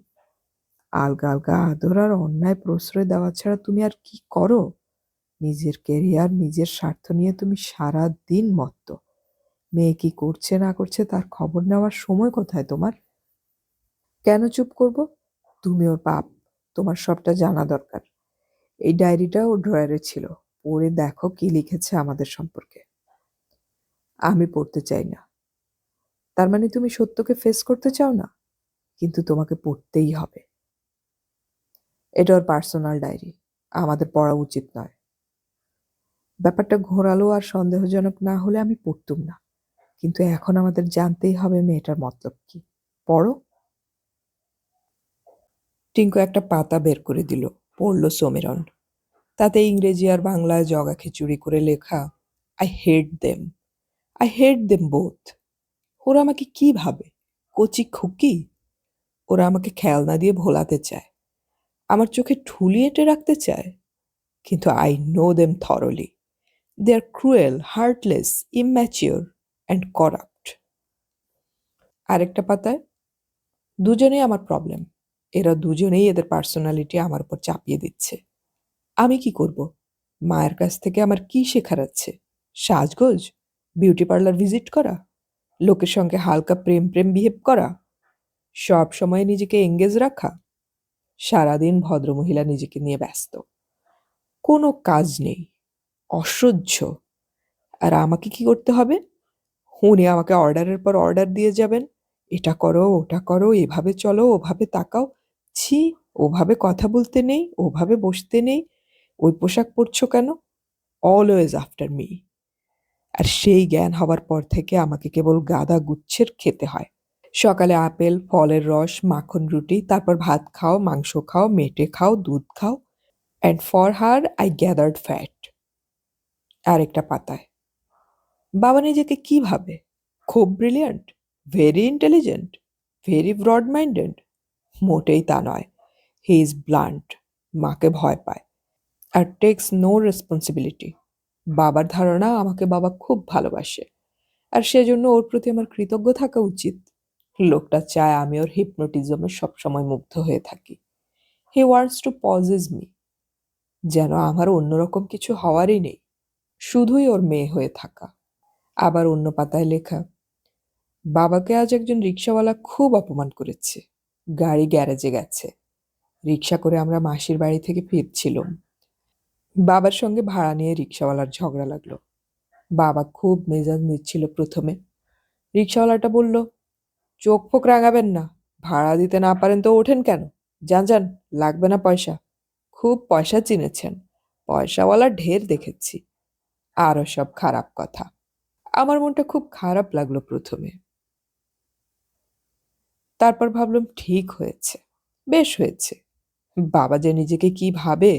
আলগা আলগা আদর আর অন্যায় প্রশ্রয় দেওয়া ছাড়া তুমি আর কি করো? নিজের কেরিয়ার, নিজের স্বার্থ নিয়ে তুমি সারা দিন মত্ত। মেয়ে কি করছে না করছে তার খবর নেওয়ার সময় কোথায় তোমার? কেন চুপ করব? তুমি ওর বাপ, তোমার সবটা জানা দরকার। এই ডায়েরিটা ওর ড্রয়ারে ছিল, পড়ে দেখো কি লিখেছে আমাদের সম্পর্কে। আমি পড়তে চাই না। তার মানে তুমি সত্যকে ফেস করতে চাও না? কিন্তু তোমাকে পড়তেই হবে। এটা ওর পার্সোনাল ডায়েরি, আমাদের পড়া উচিত নয়। ব্যাপারটা ঘোরালো আর সন্দেহজনক না হলে আমি পড়তুম না, কিন্তু এখন আমাদের জানতেই হবে মেয়েটার মতলব কি। পড়ো। টিঙ্কু একটা পাতা বের করে দিল, পড়ল সমীরণ। তাতে ইংরেজি আর বাংলায় জগা খিচুড়ি করে লেখা, I hate them, I hate them both. ওরা আমাকে কি ভাবে, কচি খুকি? ওরা আমাকে খেলনা দিয়ে ভোলাতে চায়, আমার চোখে ঠুলি এঁটে রাখতে চায়। কিন্তু I know them thoroughly. They are cruel, heartless, immature and corrupt. আরেকটা পাতায়, দুজনেই আমার প্রবলেম। এরা দুজনেই এদের পার্সোনালিটি আমার উপর চাপিয়ে দিচ্ছে। আমি কি করব? মায়ের কাছ থেকে আমার কি শেখার আছে? সাজগোজ, বিউটি পার্লার ভিজিট করা, লোকের সঙ্গে হালকা প্রেম প্রেম বিহেভ করা, সব সময় নিজেকে এঙ্গেজ রাখা। সারাদিন ভদ্রমহিলা নিজেকে নিয়ে ব্যস্ত, কোনো কাজ নেই, অসহ্য। আর আমাকে কি করতে হবে? উনি আমাকে অর্ডারের পর অর্ডার দিয়ে যাবেন, এটা করো ওটা করো, এভাবে চলো ওভাবে তাকাও। ছি, ওভাবে কথা বলতে নেই, ওভাবে বসতে নেই, ওই পোশাক পরছো কেন? Always after me. আর সেই জ্ঞান হবার পর থেকে আমাকে কেবল গাদা গুচ্ছের খেতে হয়। সকালে আপেল, ফলের রস, মাখন রুটি, তারপর ভাত খাও, মাংস খাও, মেটে খাও, দুধ খাও। And for her I gathered fat. আরেকটা পাতায়, বাবা নিজেকে কি ভাবে? খুব brilliant, very intelligent, very broad minded? মোটেই তা নয়। হি ইজ ব্লান্ট, মাকে ভয় পায়, আর টেক্স নো রেসপন্সিবিলিটি। বাবার ধারণা আমাকে বাবা খুব ভালোবাসে, আর সেজন্য ওর প্রতি আমার কৃতজ্ঞ থাকা উচিত। লোকটা চায় আমি ওর হিপনোটিজমে সবসময় মুগ্ধ হয়ে থাকি। He wants to possess me, যেন আমার অন্যরকম কিছু হওয়ারই নেই, শুধুই ওর মেয়ে হয়ে থাকা। আবার অন্য পাতায় লেখা, বাবাকে আজ একজন রিক্সাওয়ালা খুব অপমান করেছে। গাড়ি গ্যারেজে গেছে। রিক্সা করে আমরা মাসির বাড়ি থেকে ফিরছিলাম। বাবার সঙ্গে ভাড়া নিয়ে রিক্সাওয়ালার ঝগড়া লাগলো। বাবা খুব মেজাজ নিচ্ছিল প্রথমে। রিক্সাওয়ালাটা বলল, চোখ ফোক রাঙাবেন না, ভাড়া দিতে না পারেন তো ওঠেন কেন? যান যান, লাগবে না পয়সা। খুব পয়সা চিনেছেন, পয়সাওয়ালা ঢের দেখেছি। আরও সব খারাপ কথা। আমার মনটা খুব খারাপ লাগলো প্রথমে, তারপর ভাবলাম ঠিক হয়েছে, বেশ হয়েছে। বাবা যে নিজেকে কি ভাবে,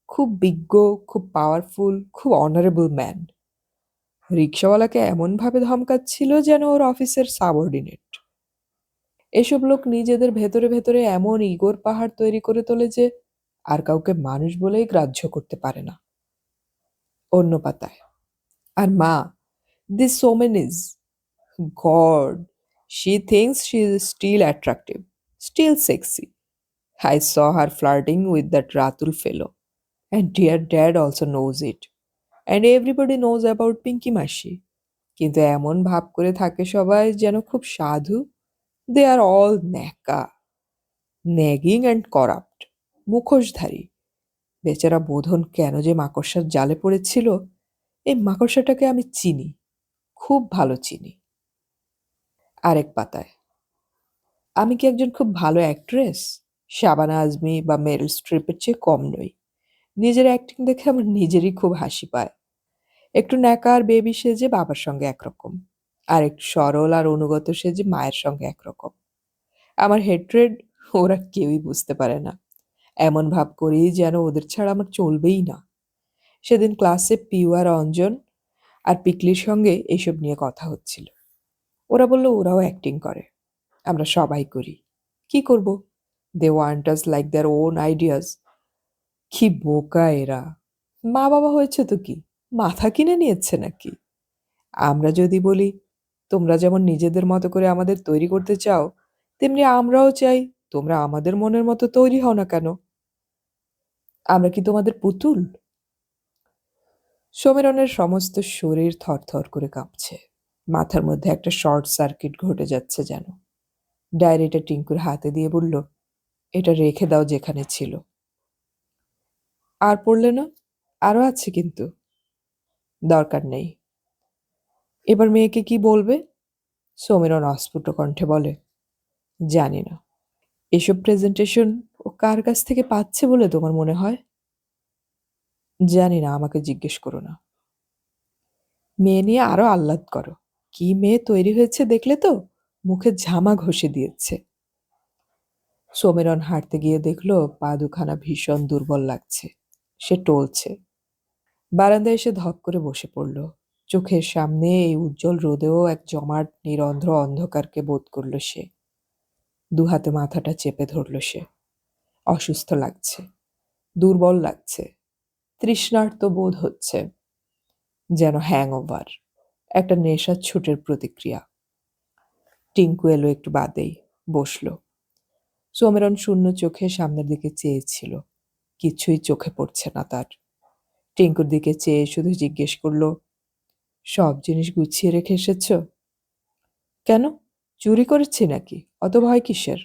খুব বিজ্ঞ, খুব পাওয়ারফুল, খুব অনারেবল ম্যান। রিক্সাওয়ালাকে এমনভাবে ধমকাচ্ছিল যেন ওর অফিসের সাবঅর্ডিনেট। এসব লোক নিজেদের ভেতরে ভেতরে এমন ইগোর পাহাড় তৈরি করে তোলে যে আর কাউকে মানুষ বলেই গ্রাহ্য করতে পারে না। অন্য পাতায়। আর মা, this women is god, she thinks she is still attractive, still sexy. I saw her flirting with that Ratul fellow, and dear dad also knows it. And everybody knows about Pinky Mashi. কিন্তু এমন ভাব করে থাকে সবাই যেন খুব সাধু। দে আর all ন্যাকা, ন্যাগিং অ্যান্ড করাপ্ট, মুখোশধারী। বেচারা বোধন কেন যে মাকড়সার জালে পড়েছিল। এই মাকড়সাটাকে আমি চিনি, খুব ভালো চিনি। আরেক পাতায়, আমি কি একজন খুব ভালো অ্যাক্ট্রেস? শাবানা আজমি বা মেরিল স্ট্রিপের চেয়ে কম নই। নিজের অ্যাক্টিং দেখে আমার নিজেরই খুব হাসি পায়। একটু ন্যাকা আর বেবি সেজে বাবার সঙ্গে একরকম, আর একটু সরল আর অনুগত সেজে মায়ের সঙ্গে একরকম। আমার হেট্রেড ওরা কেউই বুঝতে পারে না। এমন ভাব করি যেন ওদের ছাড়া আমার চলবেই না। সেদিন ক্লাসে পিউ আর অঞ্জন আর পিকলির সঙ্গে এসব নিয়ে কথা হচ্ছিল। ওরা বলল ওরাও অ্যাক্টিং করে, আমরা সবাই করি। কি করব? They want us like their own ideas. কি বোকা এরা! মা বাবা হয়েছে তো কি, মাথা কিনে নিয়েছে নাকি? আমরা যদি বলি তোমরা যেমন নিজেদের মতো করে আমাদের তৈরি করতে চাও, তেমনি আমরাও চাই তোমরা আমাদের মনের মতো তৈরি হও না কেন? আমরা কি তোমাদের পুতুল? সমীরনের সমস্ত শরীর থরথর করে কাঁপছে। মাথার মধ্যে একটা শর্ট সার্কিট ঘটে যাচ্ছে যেন। ডায়েরিটা টিঙ্কুর হাতে দিয়ে বলল, এটা রেখে দাও যেখানে ছিল। আর পড়লে না? আরো আছে কিন্তু। দরকার নেই। এবার মেয়েকে কি বলবে? সমীরন অস্ফুট কণ্ঠে বলে, জানি না। এসব প্রেজেন্টেশন ও কার কাছ থেকে পাচ্ছে বলে তোমার মনে হয়? জানি না, আমাকে জিজ্ঞেস করো না। মেয়ে নিয়ে আরো আহ্লাদ করো। কি মেয়ে তৈরি হয়েছে দেখলে তো? মুখে ঝামা ঘষে দিয়েছে। সমীরন হাঁটতে গিয়ে দেখলো পা দুখানা ভীষণ দুর্বল লাগছে। সে টলছে। বারান্দায় এসে ধপ করে বসে পড়ল। চোখের সামনে এই উজ্জ্বল রোদেও এক জমাট নিরন্ধ্র অন্ধকারকে বোধ করল সে। দুহাতে মাথাটা চেপে ধরল সে। অসুস্থ লাগছে, দুর্বল লাগছে, তৃষ্ণার্ত বোধ হচ্ছে। যেন হ্যাংওভার, একটা নেশার ছুটের প্রতিক্রিয়া। টিঙ্কু এলো একটু বাদেই, বসল। সমীরন শূন্য চোখে সামনের দিকে চেয়েছিল। কিছুই চোখে পড়ছে না তার। টিঙ্কুর দিকে চেয়ে শুধু জিজ্ঞেস করল, সব জিনিস গুছিয়ে রেখে এসেছ? কেন, চুরি করেছি নাকি? অত ভয় কিসের?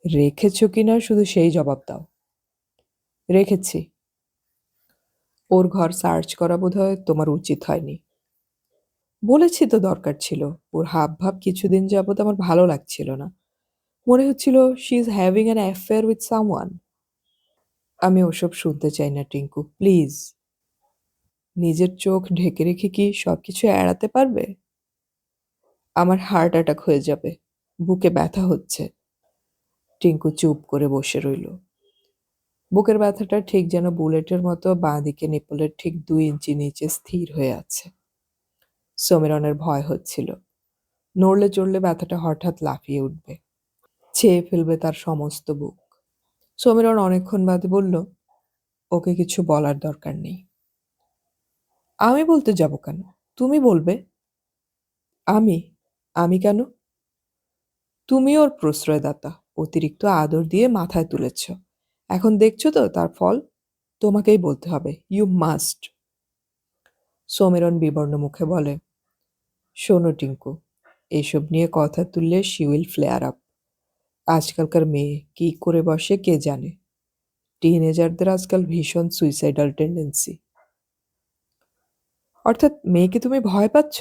রেখেছ কিনা শুধু সেই জবাব দাও। রেখেছি। ওর ঘর সার্চ করা বোধহয় তোমার উচিত হয়নি। বলেছি তো দরকার ছিল। ওর হাব ভাব কিছুদিন যাবত আমার ভালো লাগছিল না। মনে হচ্ছিল she is having an affair with someone. আমি ওসব শুনতে চাই না টিঙ্কু, প্লিজ। নিজের চোখ ঢেকে রেখে কি সবকিছু এড়াতে পারবে? আমার হার্ট অ্যাটাক হয়ে যাবে, বুকে ব্যথা হচ্ছে। টিঙ্কু চুপ করে বসে রইল। বুকের ব্যথাটা ঠিক যেন বুলেটের মতো বাঁ দিকে নিপলের ঠিক 2 ইঞ্চি নিচে স্থির হয়ে আছে। সমীরনের ভয় হচ্ছিল, নড়লে চড়লে ব্যথাটা হঠাৎ লাফিয়ে উঠবে, ছেয়ে ফেলবে তার সমস্ত বুক। সমীরন অনেকক্ষণ বাদে বলল, ওকে কিছু বলার দরকার নেই। আমি বলতে যাব কেন? তুমি বলবে। আমি? আমি কেন? তুমি ওর প্রশ্রয়দাতা। অতিরিক্ত আদর দিয়ে মাথায় তুলেছ। এখন দেখছো তো তার ফল? তোমাকেই বলতে হবে, ইউ মাস্ট। সমীরন বিবর্ণ মুখে বলে, শোনো টিঙ্কু, এইসব নিয়ে কথা তুললে শি উইল ফ্লেয়ার আপ। আজকালকার মেয়ে কি করে বসে কে জানে। টিনেজারদের আজকাল ভীষণ সুইসাইডাল টেন্ডেন্সি। অর্থাৎ মেয়েকে তুমি ভয় পাচ্ছ?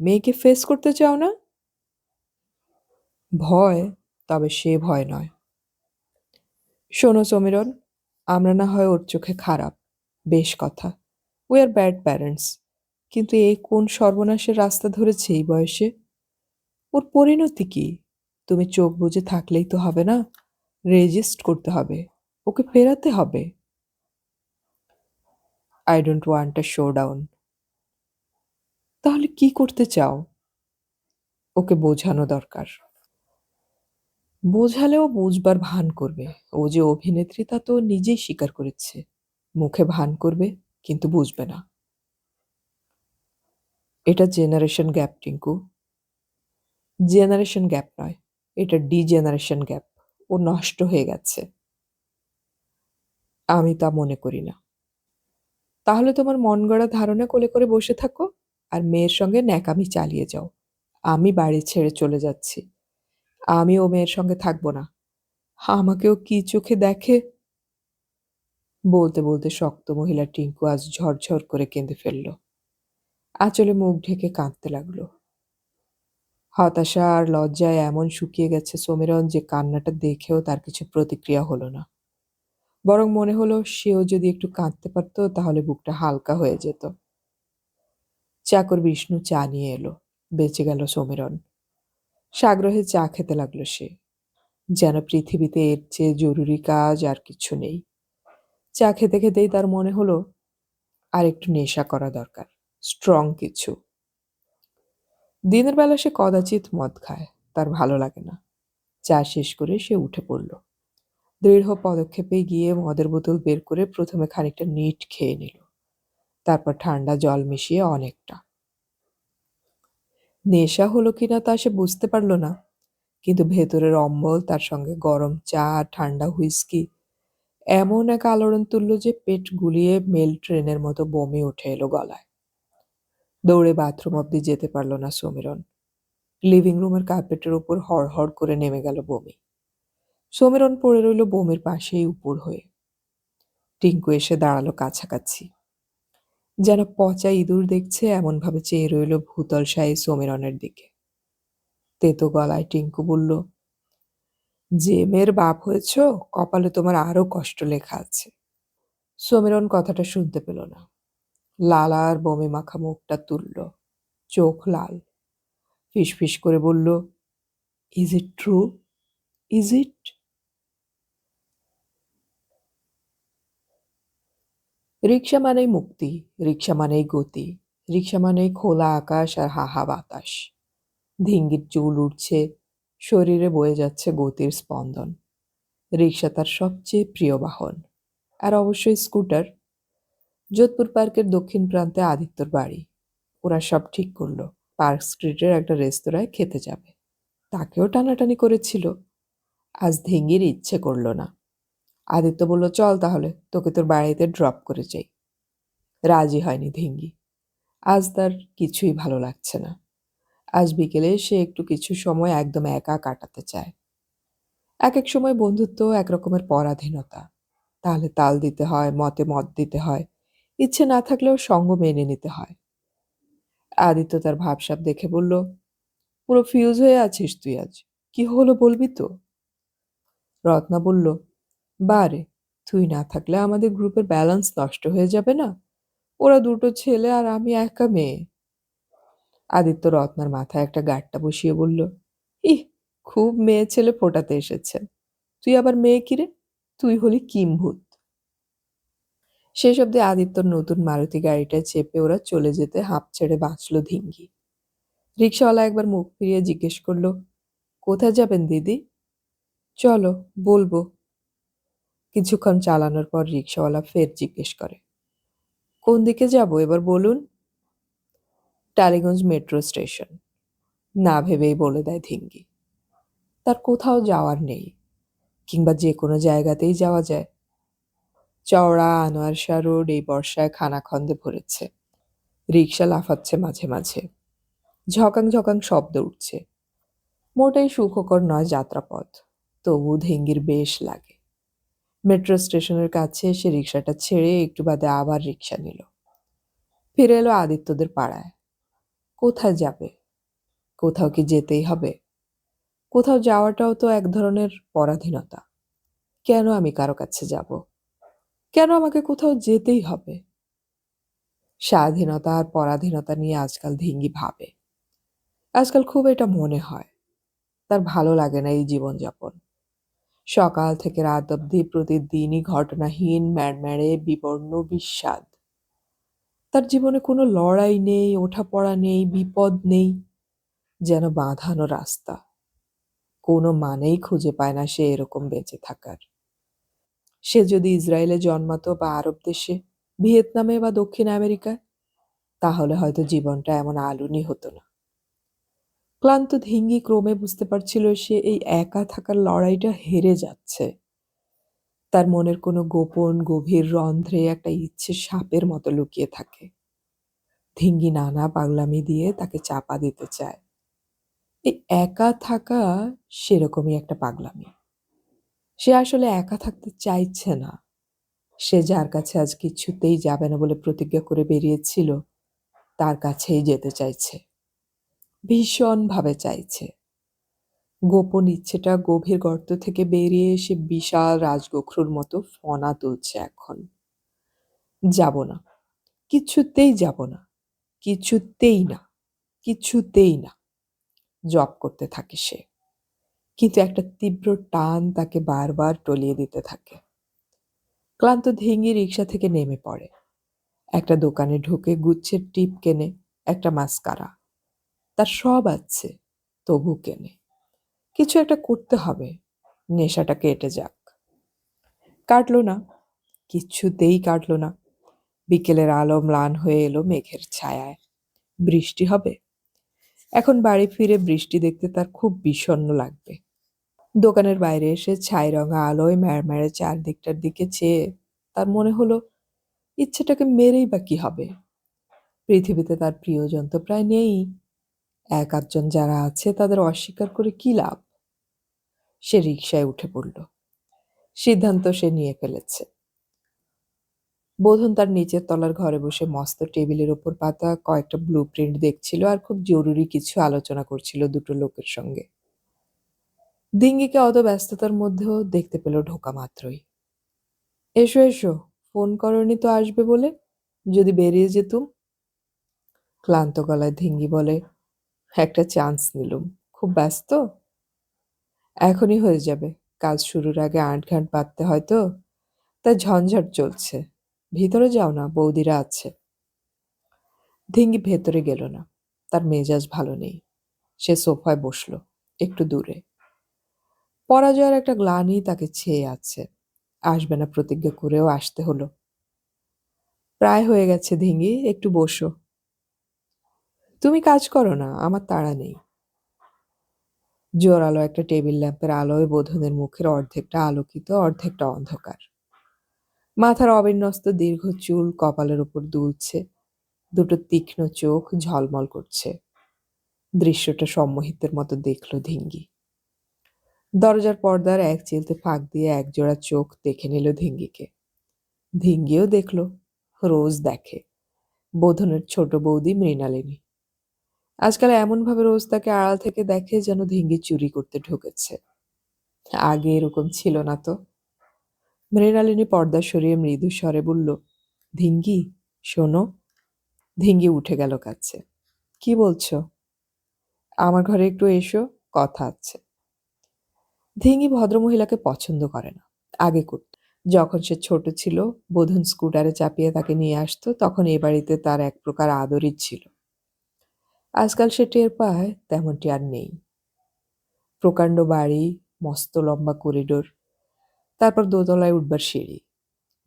মেয়েকে ফেস করতে চাও না? ভয়? তবে সে ভয় নয়। শোনো সমীরন, আমরা না হয় ওর চোখে খারাপ, বেশ কথা, উই আর ব্যাড প্যারেন্টস, কিন্তু এই কোন সর্বনাশের রাস্তা ধরেছে এই বয়সে? ওর পরিণতি কি? তুমি চোখ বুজে থাকলেই তো হবে না, রেজিস্ট করতে হবে, ওকে ফেরাতে হবে। I don't want a show down. তাহলে কি করতে চাও? ওকে বোঝানো দরকার। বোঝালেও বুঝবার ভান করবে। ও যে অভিনেত্রী তা তো নিজেই স্বীকার করেছে। মুখে ভান করবে, কিন্তু বুঝবে না। এটা generation gap Tinku. Generation gap নয়, এটা ডিজেনারেশন গ্যাপ। ও নষ্ট হয়ে গেছে। আমি তা মনে করি না। তাহলে তোমার মন গড়া ধারণা কোলে করে বসে থাকো আর মেয়ের সঙ্গে ন্যাকামি চালিয়ে যাও। আমি বাড়ি ছেড়ে চলে যাচ্ছি। আমি ও মেয়ের সঙ্গে থাকবো না। আমাকেও কি চোখে দেখে। বলতে বলতে শক্ত মহিলা টিংকু আজ ঝরঝর করে কেঁদে ফেলল। আঁচলে মুখ ঢেকে কাঁদতে লাগলো। হতাশা আর লজ্জায় এমন শুকিয়ে গেছে সমীরণ যে কান্নাটা দেখেও তার কিছু প্রতিক্রিয়া হলো না। বরং মনে হলো সেও যদি একটু কাঁদতে পারতো তাহলে বুকটা হালকা হয়ে যেত। চাকর বিষ্ণু চা নিয়ে এলো। বেঁচে গেল সমীরণ। সাগ্রহে চা খেতে লাগলো সে। যেন পৃথিবীতে এর চেয়ে জরুরি কাজ আর কিছু নেই। চা খেতে খেতেই তার মনে হলো আর একটু নেশা করা দরকার, স্ট্রং কিছু। দিনের বেলা সে কদাচিৎ মদ খায়, তার ভালো লাগে না। চা শেষ করে সে উঠে পড়ল। দৃঢ় পদক্ষেপে গিয়ে মদের বোতল বের করে প্রথমে খানিকটা নিট খেয়ে নিল, তারপর ঠান্ডা জল মিশিয়ে অনেকটা। নেশা হলো কিনা তা সে বুঝতে পারল না, কিন্তু ভেতরের অম্বল তার সঙ্গে গরম চা, ঠান্ডা হুইস্কি এমন এক আলোড়ন তুলল যে পেট গুলিয়ে মেল ট্রেনের মতো বমি উঠে এলো গলায়। দৌড়ে বাথরুম অব্দি যেতে পারল না সমীরণ। লিভিং রুমের কার্পেটের উপর হড়হড় করে নেমে গেল বমি। সমীরণ পড়ে রইল বমির পাশেই উপর হয়ে। টিঙ্কু এসে দাঁড়ালো কাছাকাছি। যেন পচা ইঁদুর দেখছে এমনভাবে চেয়ে রইল ভূতলশায়ী সমীরণের দিকে। তেতো গলায় টিঙ্কু বলল, যে মেয়ের বাপ হয়েছ কপালে তোমার আরো কষ্ট লেখা আছে। সমীরণ কথাটা শুনতে পেল না। লাল আর বমি মাখা মুখটা তুলল, চোখ লাল। ফিসফিস করে বলল, is it true? Is it? রিক্সা মানেই মুক্তি, রিক্সা মানেই গতি, রিক্সা মানেই খোলা আকাশ আর হাহা বাতাস। ধিঙ্গির চুল উঠছে, শরীরে বয়ে যাচ্ছে গতির স্পন্দন। রিক্সা তার সবচেয়ে প্রিয় বাহন। আর অবশ্যই স্কুটার। যোধপুর পার্কের দক্ষিণ প্রান্তে আদিত্যর বাড়ি। ওরা সব ঠিক করলো পার্ক স্ট্রিটের একটা রেস্তোরাঁয় খেতে যাবে। তাকেও টানাটানি করেছিল। আজ ধিঙ্গির ইচ্ছে করল না। আদিত্য বলল, চল তাহলে তোকে তোর বাড়িতে ড্রপ করে যাই। রাজি হয়নি ধিঙ্গি। আজ তার কিছুই ভালো লাগছে না। আজ বিকেলে সে একটু কিছু সময় একদম একা কাটাতে চায়। এক এক সময় বন্ধুত্ব একরকমের পরাধীনতা। তাহলে তাল দিতে হয়, মতে মত দিতে হয়, ইচ্ছে না থাকলেও সঙ্গ মেনে নিতে হয়। আদিত্য তার ভাবসাব দেখে বলল, পুরো ফিউজ হয়ে আছিস তুই আজ। কি হলো বলবি তো? রত্না বলল, বারে, তুই না থাকলে আমাদের গ্রুপের ব্যালেন্স নষ্ট হয়ে যাবে না? ওরা দুটো ছেলে আর আমি একা মেয়ে। আদিত্য রত্নার মাথায় একটা গাঁটটা বসিয়ে বলল, ইহ, খুব মেয়ে ছেলে ফোটাতে এসেছে। তুই আবার মেয়ে কিরে? তুই হলি কিম্ভূত। শেষ অব্দি আদিত্যর নতুন মারুতি গাড়িটায় চেপে ওরা চলে যেতে হাঁপ ছেড়ে বাঁচল ধিঙ্গি। রিক্সাওয়ালা একবার মুখ ফিরিয়ে জিজ্ঞেস করলো, কোথায় যাবেন দিদি? চলো, বলবো। কিছুক্ষণ চালানোর পর রিক্সাওয়ালা ফের জিজ্ঞেস করে, কোন দিকে যাব এবার বলুন? Tollygunge metro station. না ভেবেই বলে দেয় ধিঙ্গি। তার কোথাও যাওয়ার নেই, কিংবা যে কোনো জায়গাতেই যাওয়া যায়। চওড়া আনোয়ার শাহ রোড এই বর্ষায় খানাখন্দে ভরেছে। রিক্সা লাফাচ্ছে মাঝে মাঝে। ঝকাং ঝকাং শব্দ উঠছে। মোটেই সুখকর নয় যাত্রাপথ, তবু ধিঙ্গির বেশ লাগে। মেট্রো স্টেশনের কাছে এসে রিক্সাটা ছেড়ে একটু বাদে আবার রিক্সা নিল। ফিরে এলো আদিত্যদের পাড়ায়। কোথায় যাবে? কোথাও কি যেতেই হবে? কোথাও যাওয়াটাও তো এক ধরনের পরাধীনতা। কেন আমি কারো কাছে যাব? কেন আমাকে কোথাও যেতেই হবে? স্বাধীনতা আর পরাধীনতা নিয়ে আজকাল ধিঙ্গি ভাবে। আজকাল খুব এটা মনে হয়। তার ভালো লাগে না এই জীবনযাপন। সকাল থেকে রাত অবধি প্রতিদিনই ঘটনাহীন, ম্যাড়ম্যাড়ে, বিবর্ণ, বিস্বাদ। তার জীবনে কোনো লড়াই নেই, ওঠাপড়া নেই, বিপদ নেই। যেন বাঁধানো রাস্তা। কোনো মানেই খুঁজে পায় না সে এরকম বেঁচে থাকার। সে যদি ইসরায়েলে জন্মাতো বা আরব দেশে, ভিয়েতনামে বা দক্ষিণ আমেরিকায়, তাহলে হয়তো জীবনটা এমন আলোনি হতো না। ক্লান্ত ধিঙ্গি ক্রমে বুঝতে পারছিল সে এই একা থাকার লড়াইটা হেরে যাচ্ছে। তার মনের কোনো গোপন গভীর রন্ধ্রে একটা ইচ্ছে সাপের মতো লুকিয়ে থাকে। ধিঙ্গি নানা পাগলামি দিয়ে তাকে চাপা দিতে চায়। এই একা থাকা সেরকমই একটা পাগলামি। সে আসলে একা থাকতে চাইছে না। সে যার কাছে আজ কিছুতেই যাবে না বলে প্রতিজ্ঞা করে বেরিয়েছিল, তার কাছেই যেতে চাইছে। ভীষণভাবে চাইছে। গোপন ইচ্ছেটা গভীর গর্ত থেকে বেরিয়ে এসে বিশাল রাজগোখরুর মতো ফনা তুলছে এখন। যাব না, কিছুতেই যাব না, কিছুতেই না, কিছুতেই না, জপ করতে থাকে সে। কিন্তু একটা তীব্র টান তাকে বারবার টলিয়ে দিতে থাকে। ক্লান্ত ধিঙ্গি রিক্সা থেকে নেমে পড়ে। একটা দোকানে ঢুকে গুচ্ছের টিপ কেনে, একটা মাস্কারা। তার সব আছে, তবু কেনে। কিছু একটা করতে হবে, নেশাটা কেটে যাক। কাটলো না, কিছুতেই কাটলো না। বিকেলের আলো ম্লান হয়ে এলো মেঘের ছায়ায়। বৃষ্টি হবে। এখন বাড়ি ফিরে বৃষ্টি দেখতে তার খুব বিষণ্ণ লাগবে। দোকানের বাইরে এসে ছাই রঙা আলোয় ম্যাড়ম্যাড়ে চারদিকটার দিকে চেয়ে তার মনে হলো, ইচ্ছেটাকে মেরেই বা কি হবে? পৃথিবীতে তার প্রিয়জন তো প্রায় নেই। এক আধজন যারা আছে তাদের অস্বীকার করে কি লাভ? সে রিকশায় উঠে পড়ল। সিদ্ধান্ত সে নিয়ে ফেলেছে। বোধন তার নিচের তলার ঘরে বসে মস্ত টেবিলের ওপর পাতা কয়েকটা ব্লু প্রিন্ট দেখছিল আর খুব জরুরি কিছু আলোচনা করছিল দুটো লোকের সঙ্গে। ডিঙ্গিকে অত ব্যস্ততার মধ্যেও দেখতে পেল ঢোকা মাত্রই। এসো এসো, ফোন করনি তো আসবে বলে? যদি বেরিয়ে যেতুম। ক্লান্ত গলায় ধিঙ্গি বলে, একটা চান্স নিলুম। খুব ব্যস্ত? এখনই হয়ে যাবে। কাজ শুরুর আগে আঁটঘাঁট বাঁধতে হয় তো, তাই ঝঞ্ঝাট চলছে। ভিতরে যাও না, বৌদিরা আছে। ধিঙ্গি ভেতরে গেল না। তার মেজাজ ভালো নেই। সে সোফায় বসল, একটু দূরে। পরাজয়ের একটা গ্লানি তাকে ছেয়ে আছে। আসবে না প্রতিজ্ঞা করেও আসতে হলো। প্রায় হয়ে গেছে ধিঙ্গি, একটু বসো। তুমি কাজ করো না, আমার তাড়া নেই। জোরালো একটা টেবিল ল্যাম্পের আলোয় বোধনের মুখের অর্ধেকটা আলোকিত, অর্ধেকটা অন্ধকার। মাথার অবিন্যস্ত দীর্ঘ চুল কপালের উপর দুলছে, দুটো তীক্ষ্ণ চোখ ঝলমল করছে। দৃশ্যটা সম্মোহিতের মতো দেখল ধিঙ্গি। দরজার পর্দার এক চিলতে ফাঁক দিয়ে একজোড়া চোখ দেখে নিল ধিঙ্গিকে। ধিঙ্গিও দেখল, রোজ দেখে, বোধনের ছোট বৌদি মৃণালিনী। আজকাল এমনভাবে রোজ তাকে আড়াল থেকে দেখে যেন ধিঙ্গি চুরি করতে ঢুকেছে। আগে এরকম ছিল না তো। মৃণালিনী পর্দা সরিয়ে মৃদু স্বরে বলল, ধিঙ্গি, শোনো। ধিঙ্গি উঠে গেল কাছে। কি বলছো? আমার ঘরে একটু এসো, কথা আছে। ধিঙ্গি ভদ্রমহিলাকে পছন্দ করে না, আগে করত। যখন সে ছোট ছিল, বোধন স্কুটারে চাপিয়ে তাকে নিয়ে আসতো, তখন এ বাড়িতে তার এক প্রকার আদরই ছিল। আজকাল সে টের পায় তেমনটি আর নেই। প্রকাণ্ড বাড়ি, মস্ত লম্বা করিডোর, তারপর দোতলায় উঠবার সিঁড়ি।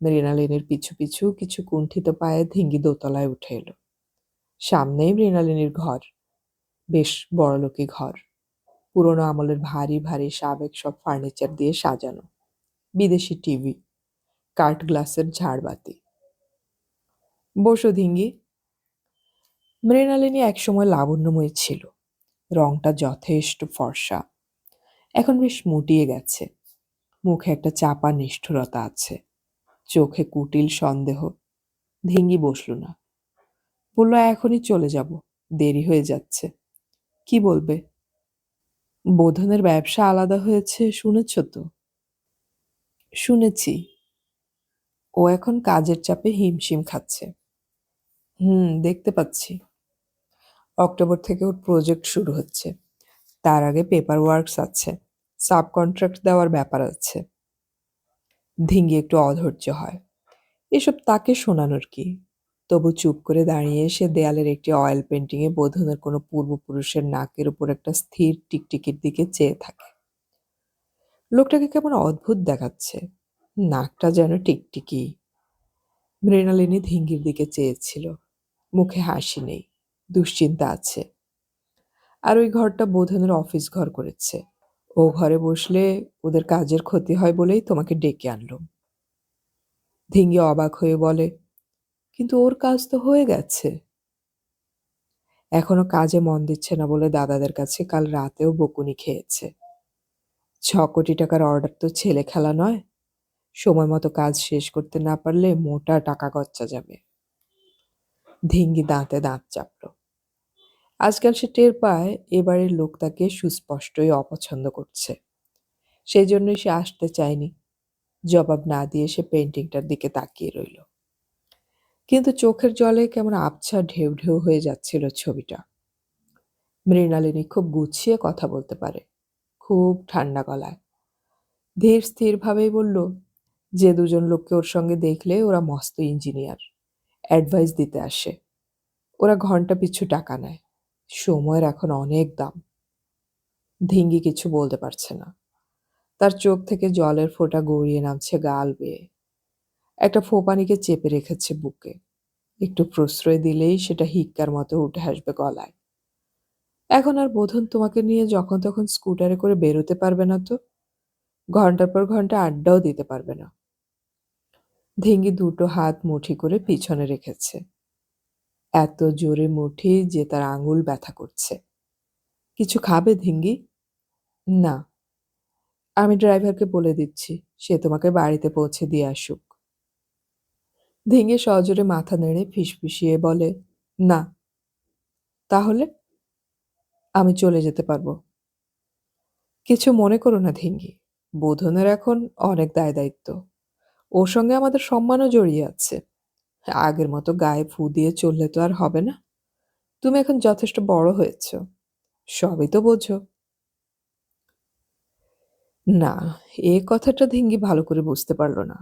মৃণালিনীর পিছু পিছু কিছু কুণ্ঠিত পায়ে ধিঙ্গি দোতলায় উঠে এলো। সামনেই মৃণালিনীর ঘর, বেশ বড়লোকি ঘর। পুরোনো আমলের ভারী ভারী সাবেক সব ফার্নিচার দিয়ে সাজানো। বিদেশি টিভি, কাঠ গ্লাসের ঝাড়বাতি। বসো ধিঙ্গি। মৃণালিনী একসময় লাবণ্যময়ী ছিল। রংটা যথেষ্ট ফর্সা। এখন বেশ মুটিয়ে গেছে। মুখে একটা চাপা নিষ্ঠুরতা আছে, চোখে কুটিল সন্দেহ। ধিঙ্গি বসল না। বলল, এখনই চলে যাব, দেরি হয়ে যাচ্ছে। কি বলবে? বোধনের ব্যবসা আলাদা হয়েছে, শুনেছ তো? শুনেছি। ও এখন কাজের চাপে হিমশিম খাচ্ছে। দেখতে পাচ্ছি। অক্টোবর থেকে ওর প্রজেক্ট শুরু হচ্ছে। তার আগে পেপার ওয়ার্কস আছে, সাব কন্ট্রাক্ট দেওয়ার ব্যাপার আছে। ধিঙ্গি একটু অধৈর্য হয়। এসব তাকে শোনানোর কি? তবু চুপ করে দাঁড়িয়ে সে দেয়ালের একটি অয়েল পেন্টিংয়ে বোধনের কোনো পূর্বপুরুষের নাকের উপর একটা স্থির টিকটিকির দিকে চেয়ে থাকে। লোকটাকে কেমন অদ্ভুত দেখাচ্ছে। নাকটা যেন টিকটিকি। মৃণালিনী ধিঙ্গির দিকে চেয়েছিল। মুখে হাসি নেই, দুশ্চিন্তা আছে। আর ওই ঘরটা বোধনের অফিস ঘর করেছে। ও ঘরে বসলে ওদের কাজের ক্ষতি হয় বলেই তোমাকে ডেকে আনলুম। ধিঙ্গি অবাক হয়ে বলে, কিন্তু ওর কাজ তো হয়ে গেছে। এখনো কাজে মন দিচ্ছে না বলে দাদাদের কাছে কাল রাতেও বকুনি খেয়েছে। 6 কোটি টাকার অর্ডার তো ছেলে খেলা নয়। সময় মতো কাজ শেষ করতে না পারলে মোটা টাকা গচ্চা যাবে। ধিঙ্গি দাঁতে দাঁত চাপল। আজকাল সে টের পায় এবারের লোক তাকে সুস্পষ্টই অপছন্দ করছে। সেই জন্যই সে আসতে চায়নি। জবাব না দিয়ে সে পেন্টিংটার দিকে তাকিয়ে রইল। কিন্তু চোখের জলে কেমন আবছা ঢেউ ঢেউ হয়ে যাচ্ছিল ছবিটা। মৃণালিনী খুব গুছিয়ে কথা বলতে পারে, খুব ঠান্ডা গলায়। ধীর স্থিরভাবেই বলল, যে দুজন লোককে ওর সঙ্গে দেখলে ওরা মস্ত ইঞ্জিনিয়ার, অ্যাডভাইস দিতে আসে। ওরা ঘন্টা পিছু টাকা নেয়। সময়ের এখন অনেক দাম। ধিঙ্গি কিছু বলতে পারছে না। তার চোখ থেকে জলের ফোঁটা গড়িয়ে নামছে গাল বেয়ে। একটা ফোঁপানিকে চেপে রেখেছে বুকে। একটু প্রশ্রয় দিলেই সেটা হিক্কার মতো উঠে আসবে গলায়। এখন আর বোধন তোমাকে নিয়ে যখন তখন স্কুটারে করে বেরোতে পারবে না তো। ঘন্টার পর ঘন্টা আড্ডাও দিতে পারবে না। ধিঙ্গি দুটো হাত মুঠি করে পিছনে রেখেছে। এত জোরে মুঠি যে তার আঙুল ব্যথা করছে। কিছু খাবে ধিঙ্গি? না, আমি ড্রাইভারকে বলে দিচ্ছি, সে তোমাকে বাড়িতে পৌঁছে দিয়ে আসুক। ধিঙ্গি সজোরে মাথা নেড়ে ফিসফিসিয়ে বলে, না। তাহলে? আমি চলে যেতে পারবো। কিছু মনে করো না ধিঙ্গি, বোধনের এখন অনেক দায় দায়িত্ব। ওর সঙ্গে আমাদের সম্মানও জড়িয়ে আছে। আগের মতো গায়ে ফু দিয়ে চললে তো আর হবে না। তুমি এখন যথেষ্ট বড় হয়েছ, সবই তো বোঝো। না, এ কথাটা ধিঙ্গি ভালো করে বুঝতে পারল না।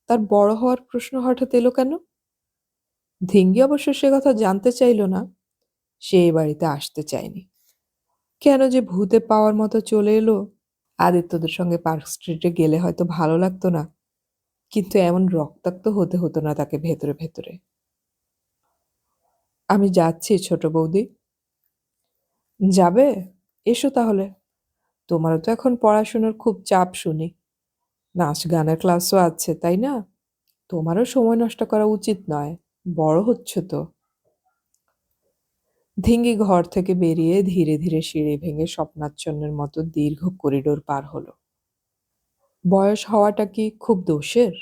তার বড় হওয়ার প্রশ্ন হঠাৎ এলো কেন? ধিঙ্গি অবশ্য সে কথা জানতে চাইল না। সে এ বাড়িতে আসতে চায়নি। কেন যে ভূতে পাওয়ার মতো চলে এলো। আদিত্যদের সঙ্গে পার্ক স্ট্রিটে গেলে হয়তো ভালো লাগতো না, কিন্তু এমন রক্তাক্ত হতে হতো না তাকে ভেতরে ভেতরে। আমি যাচ্ছি ছোট বৌদি। যাবে? এসো তাহলে। তোমারও তো এখন পড়াশোনার খুব চাপ শুনি। নাচ গানের ক্লাসও আছে, তাই না? তোমারও সময় নষ্ট করা উচিত নয়, বড় হচ্ছ তো। ধিঙ্গি ঘর থেকে বেরিয়ে ধীরে ধীরে সিঁড়ি ভেঙে স্বপ্নাচ্ছন্নের মতো দীর্ঘ করিডোর পার হলো। বয়স হওয়াটা কি খুব দোষের?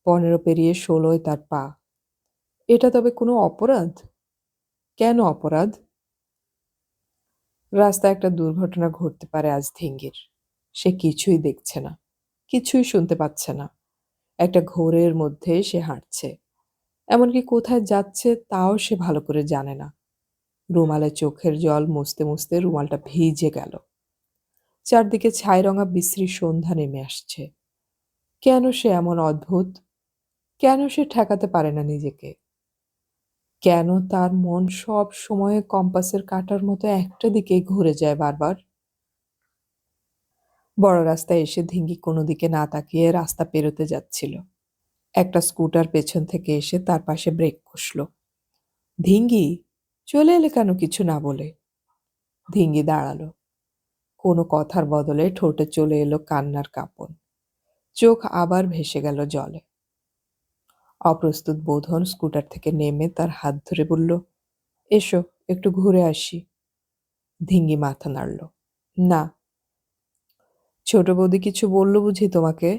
15 পেরিয়ে 16য় তার পা। এটা তবে কোনো অপরাধ? কেন অপরাধ? রাস্তায় একটা দুর্ঘটনা ঘটতে পারে আজ ধিঙ্গির। সে কিছুই দেখছে না, কিছুই শুনতে পাচ্ছে না। একটা ঘোরের মধ্যে সে হাঁটছে। এমনকি কোথায় যাচ্ছে তাও সে ভালো করে জানে না। রুমালে চোখের জল মুছতে মুছতে রুমালটা ভিজে গেল। চারদিকে ছাইরঙা বিশ্রী সন্ধ্যা নেমে আসছে। কেন সে এমন অদ্ভুত? কেন সে ঠেকাতে পারে না নিজেকে? কেন তার মন সব সময় কম্পাসের কাঁটার মতো একটা দিকেই ঘুরে যায় বারবার? বড় রাস্তায় এসে ধিঙ্গি কোনো দিকে না তাকিয়ে রাস্তা পেরোতে যাচ্ছিল। একটা স্কুটার পেছন থেকে এসে তার পাশে ব্রেক কষল। ধিঙ্গি, চলে এলে কেন কিছু না বলে? ধিঙ্গি দাঁড়ালো। কোনো কথার বদলে ঠোঁটে চলে এলো কান্নার কাঁপন। চোখ আবার ভেসে গেল জলে। অপ্রস্তুত বোধন স্কুটার থেকে নেমে তার হাত ধরে বলল, এসো একটু ঘুরে আসি। ধিঙ্গি মাথা নাড়ল। না। ছোট বৌদি কিছু বলল বুঝি তোমাকে?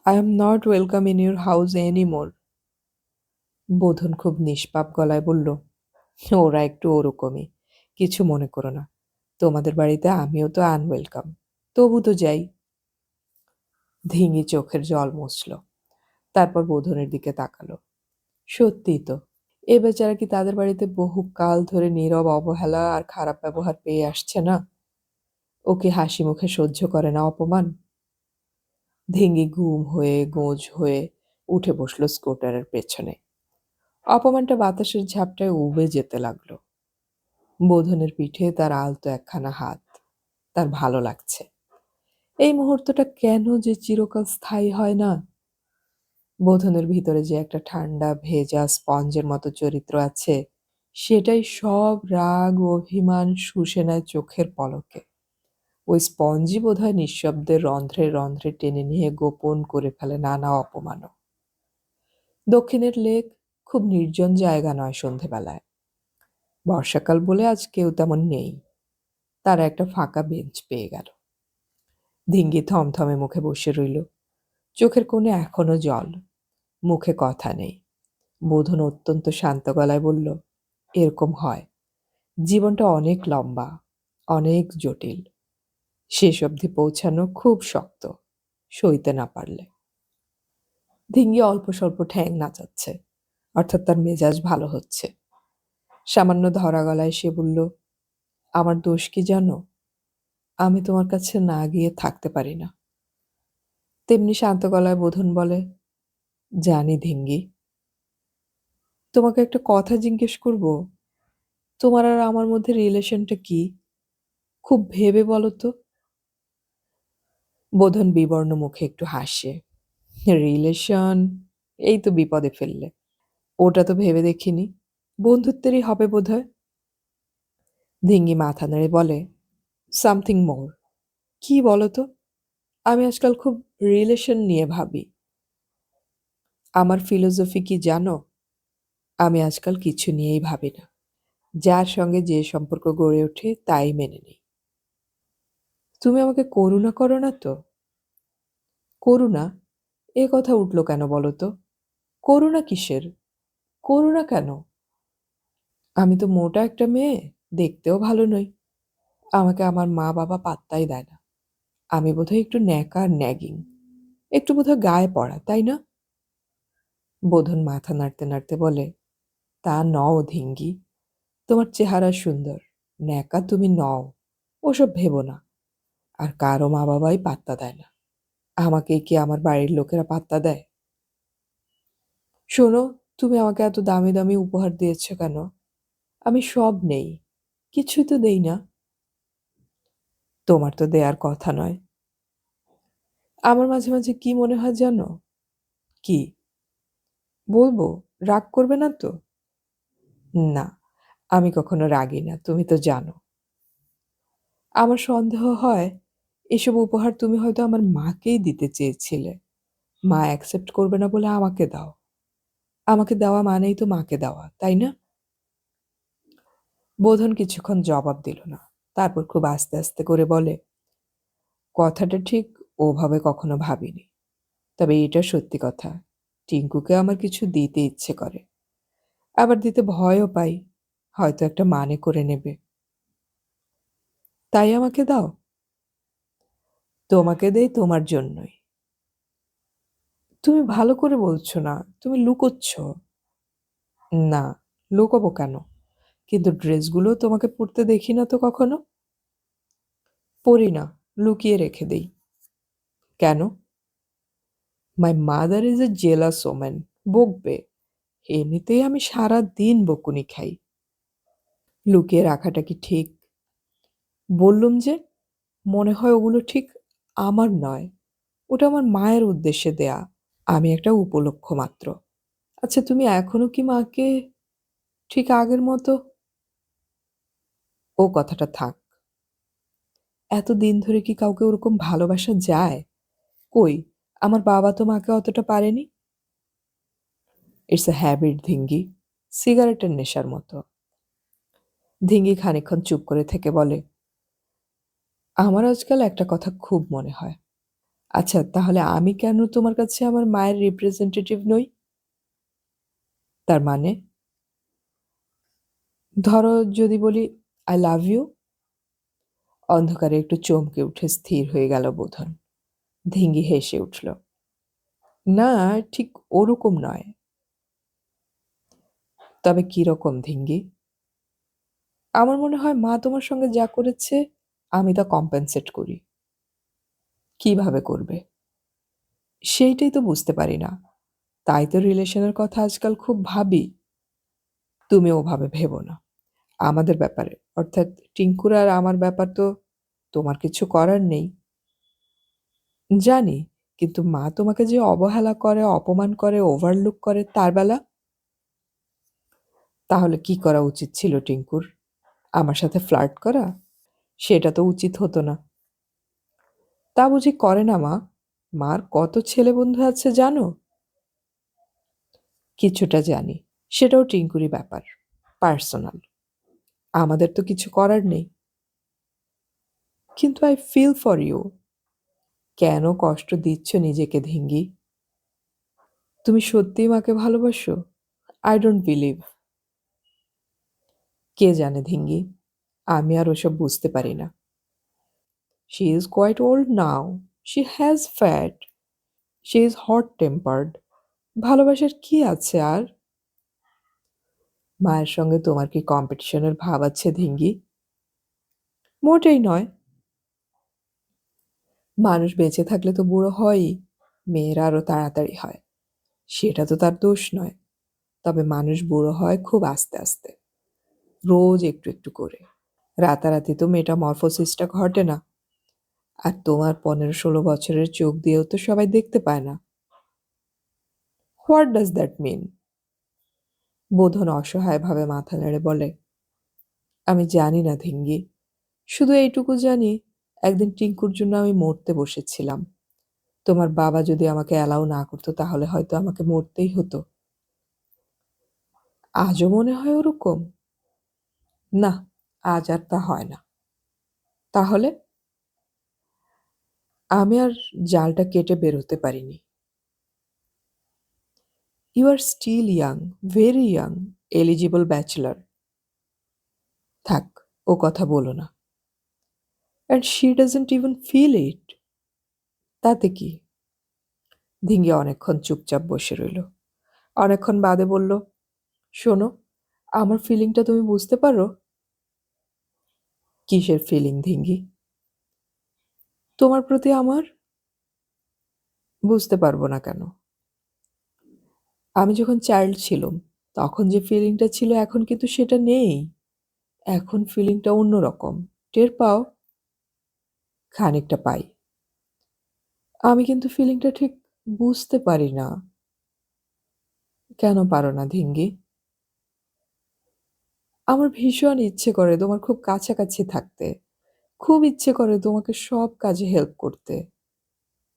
I am not welcome in your house any more. বোধন খুব নিষ্পাপ গলায় বলল, ওরা একটু ওরকমই, কিছু মনে করো না। তোমাদের বাড়িতে আমিও তো আনওয়েলকাম, তবু তো যাই। ধিঙ্গি চোখের জল মুছল। তারপর বোধনের দিকে তাকালো। সত্যিই তো, এ বেচারা কি তাদের বাড়িতে বহুকাল ধরে নীরব অবহেলা আর খারাপ ব্যবহার পেয়ে আসছে না? ও কি হাসি মুখে সহ্য করে না অপমান? ধিঙ্গি গুম হয়ে গোঁজ হয়ে উঠে বসলো স্কুটারের পেছনে। অপমানটা বাতাসের ঝাপটায় উবে যেতে লাগলো। বোধনের পিঠে তার আলতো একখানা হাত। তার ভালো লাগছে। এই মুহূর্তটা কেন যে চিরকাল স্থায়ী হয় না? বোধনের ভিতরে যে একটা ঠান্ডা ভেজা স্পঞ্জের মতো চরিত্র আছে, সেটাই সব রাগ ও অভিমান শুষে নেয় চোখের পলকে। ওই স্পঞ্জই বোধহয় নিঃশব্দে রন্ধ্রে রন্ধ্রে টেনে নিয়ে গোপন করে ফেলে নানা অপমানও। দক্ষিণের লেক খুব নির্জন জায়গা নয় সন্ধেবেলায়। বর্ষাকাল বলে আজ কেউ তেমন নেই। তারা একটা ফাঁকা বেঞ্চ পেয়ে গেল। ধিঙ্গি থমথমে মুখে বসে রইল। চোখের কোণে এখনো জল, মুখে কথা নেই। বোধন অত্যন্ত শান্ত গলায় বলল, এরকম হয়। জীবনটা অনেক লম্বা, অনেক জটিল। শেষ অবধি পৌঁছানো খুব শক্ত, সইতে না পারলে। ধিঙ্গি অল্প স্বল্প ঠ্যাং নাচাচ্ছে, অর্থাৎ তার মেজাজ ভালো হচ্ছে। সামান্য ধরা গলায় সে বলল, আমার দোষ কি জানো? আমি তোমার কাছে না গিয়ে থাকতে পারি না। তেমনি শান্ত গলায় বোধন বলে, জানি ধিঙ্গি। তোমাকে একটা কথা জিজ্ঞেস করব? তোমার আর আমার মধ্যে রিলেশনটা কি? খুব ভেবে বলো তো। বোধন বিবর্ণ মুখে একটু হাসে। রিলেশন? এই তো বিপদে ফেললে। ওটা তো ভেবে দেখিনি। বন্ধুত্বেরই হবে বোধহয়। ধিঙ্গি মাথা নেড়ে বলে, সামথিং মোর। কি বলো তো? আমি আজকাল খুব রিলেশন নিয়ে ভাবি। আমার ফিলোসফি কি জানো? আমি আজকাল কিছু নিয়েই ভাবি না। যার সঙ্গে যে সম্পর্ক গড়ে ওঠে তাই মেনে নিই। তুমি আমাকে করুণা করো না তো? করুণা? এ কথা উঠল কেন বলো তো? করুণা কিসের? করুণা কেন? আমি তো মোটা একটা মেয়ে, দেখতেও ভালো নই। আমাকে আমার মা বাবা পাত্তাই দেয় না। আমি বোধহয় একটু ন্যাকা আর ন্যাগিং, একটু বোধহয় গায়ে পড়া, তাই না? বোধন মাথা নাড়তে নাড়তে বলে, তা নও ধিঙ্গি। তোমার চেহারা সুন্দর, ন্যাকা তুমি নও। ওসব ভেবো না। আর কারো মা বাবাই পাত্তা দেয় না। আমাকে কি আমার বাড়ির লোকেরা পাত্তা দেয়? শোনো, তুমি আমাকে এত দামি দামি উপহার দিয়েছ কেন? আমি সব নেই, কিছুই তো দেই না। তোমার তো দেয়ার কথা নয়। আমার মাঝে মাঝে কি মনে হয় জানো? কি? বলবো? রাগ করবে না তো? না, আমি কখনো রাগি না, তুমি তো জানো। আমার সন্দেহ হয় এসব উপহার তুমি হয়তো আমার মাকেই দিতে চেয়েছিলে। মা অ্যাকসেপ্ট করবে না বলে আমাকে দাও। আমাকে দেওয়া মানেই তো মাকে দেওয়া, তাই না? বোধন কিছুক্ষণ জবাব দিল না। তারপর খুব আস্তে আস্তে করে বলে, কথাটা ঠিক ওভাবে কখনো ভাবিনি। তবে এটা সত্যি কথা, টিঙ্কুকে আমার কিছু দিতে ইচ্ছে করে। আবার দিতে ভয়ও পাই, হয়তো একটা মানে করে নেবে। তাই আমাকে দাও। তোমাকে দেই তোমার জন্যই। তুমি ভালো করে বলছো না, তুমি লুকোচ্ছ। না, লুকোবো কেন? কিন্তু ড্রেসগুলো তোমাকে পরতে দেখি না তো কখনো। পরি না, লুকিয়ে রেখে দেই। কেন? My mother is a jealous woman. বকবে। এমনিতেই আমি সারা দিন বকুনি খাই। লুকিয়ে রাখাটা কি ঠিক? বললুম যে, মনে হয় ওগুলো ঠিক আমার নয়। ওটা আমার মায়ের উদ্দেশ্যে দেয়া। আমি একটা উপলক্ষ মাত্র। আচ্ছা, তুমি এখনো কি মাকে ঠিক আগের মতো? ও কথাটা থাক। এতদিন ধরে কি কাউকে ওরকম ভালোবাসা যায়? কই, আমার বাবা তো মাকে অতটা পারেনি। ইটস এ হ্যাবিট ধিঙ্গি, সিগারেটের নেশার মতো। ধিঙ্গি খানিকক্ষণ চুপ করে থেকে বলে, আমার আজকাল একটা কথা খুব মনে হয়। আচ্ছা, তাহলে আমি কেন তোমার কাছে আমার মায়ের রিপ্রেজেন্টেটিভ নই? তার মানে? ধরো যদি বলি, আই লাভ ইউ। অন্ধকারে একটু চমকে উঠে স্থির হয়ে গেল বোধন। ধিঙ্গি হেসে উঠল। না, ঠিক ওরকম নয়। তবে কিরকম ধিঙ্গি? আমার মনে হয় মা তোমার সঙ্গে যা করেছে আমি তা কম্পেনসেট করি। কিভাবে করবে? সেইটাই তো বুঝতে পারি না। তাই তো রিলেশনের কথা আজকাল খুব ভাবি। তুমি ওভাবে ভেবো না। আমাদের ব্যাপারে, অর্থাৎ টিঙ্কুর আর আমার ব্যাপার তো তোমার কিছু করার নেই। জানি, কিন্তু মা তোমাকে যে অবহেলা করে, অপমান করে, ওভারলুক করে তার বেলা? তাহলে কি করা উচিত ছিল টিংকুর? আমার সাথে ফ্লার্ট করা? সেটা তো উচিত হতো না। তা বুঝি করে না মা? মার কত ছেলে বন্ধু আছে জানো? কিছুটা জানি। সেটাও টিংকুরই ব্যাপার, পার্সোনাল। আমাদের তো কিছু করার নেই। কিন্তু আই ফিল ফর ইউ। কেন কষ্ট দিচ্ছ নিজেকে ধিঙ্গি? তুমি সত্যিই মাকে ভালোবাসো? I don't believe. কে জানে ধিঙ্গি, আমি আর ওসব বুঝতে পারি না। She is quite old now, she has fat, she is hot tempered. ভালোবাসার কি আছে আর? মায়ের সঙ্গে তোমার কি কম্পিটিশনের ভাব আছে ধিঙ্গি? মোটেই নয়। মানুষ বেঁচে থাকলে তো বুড়ো হয়ই, মেয়েরা আরো তাড়াতাড়ি হয়। সেটা তো তার দোষ নয়। তবে মানুষ বুড়ো হয় খুব আস্তে আস্তে, রোজ একটু একটু করে। রাতারাতি তো মেটামরফোসিসটা ঘটে না। আর তোমার 15-16 বছরের চোখ দিয়েও তো সবাই দেখতে পায় না। What does that mean? Bodhan অসহায়ভাবে মাথা নেড়ে বলে, আমি জানি না ধিঙ্গি। শুধু এইটুকু জানি, একদিন টিঙ্কুর জন্য আমি মরতে বসেছিলাম। তোমার বাবা যদি আমাকে অ্যালাউ না করতো তাহলে হয়তো আমাকে মরতেই হতো। আজও মনে হয় ওরকম? না, আজ আর তা হয় না। তাহলে? আমি আর জালটা কেটে বেরোতে পারিনি। You are still young, very young, eligible bachelor. থাক, ও কথা বলো না। And she doesn't even feel it. তাতে কি? ধিঙ্গি অনেকক্ষণ চুপচাপ বসে রইল। অনেকক্ষণ বাদে বলল, শোনো, আমার ফিলিংটা তুমি বুঝতে পারো? কিসের ফিলিং ধিঙ্গি? তোমার প্রতি আমার? বুঝতে পারবো না কেন? আমি যখন চাইল্ড ছিলাম তখন যে ফিলিংটা ছিল এখন কিন্তু সেটা নেই। এখন ফিলিংটা অন্যরকম। টের পাও? খানিকটা পাই। আমি কিন্তু ফিলিংটা ঠিক বুঝতে পারি না। কেন পারো না ধিঙ্গি? আমার ভীষণ ইচ্ছে করে তোমার খুব কাছাকাছি থাকতে। খুব ইচ্ছে করে তোমাকে সব কাজে হেল্প করতে।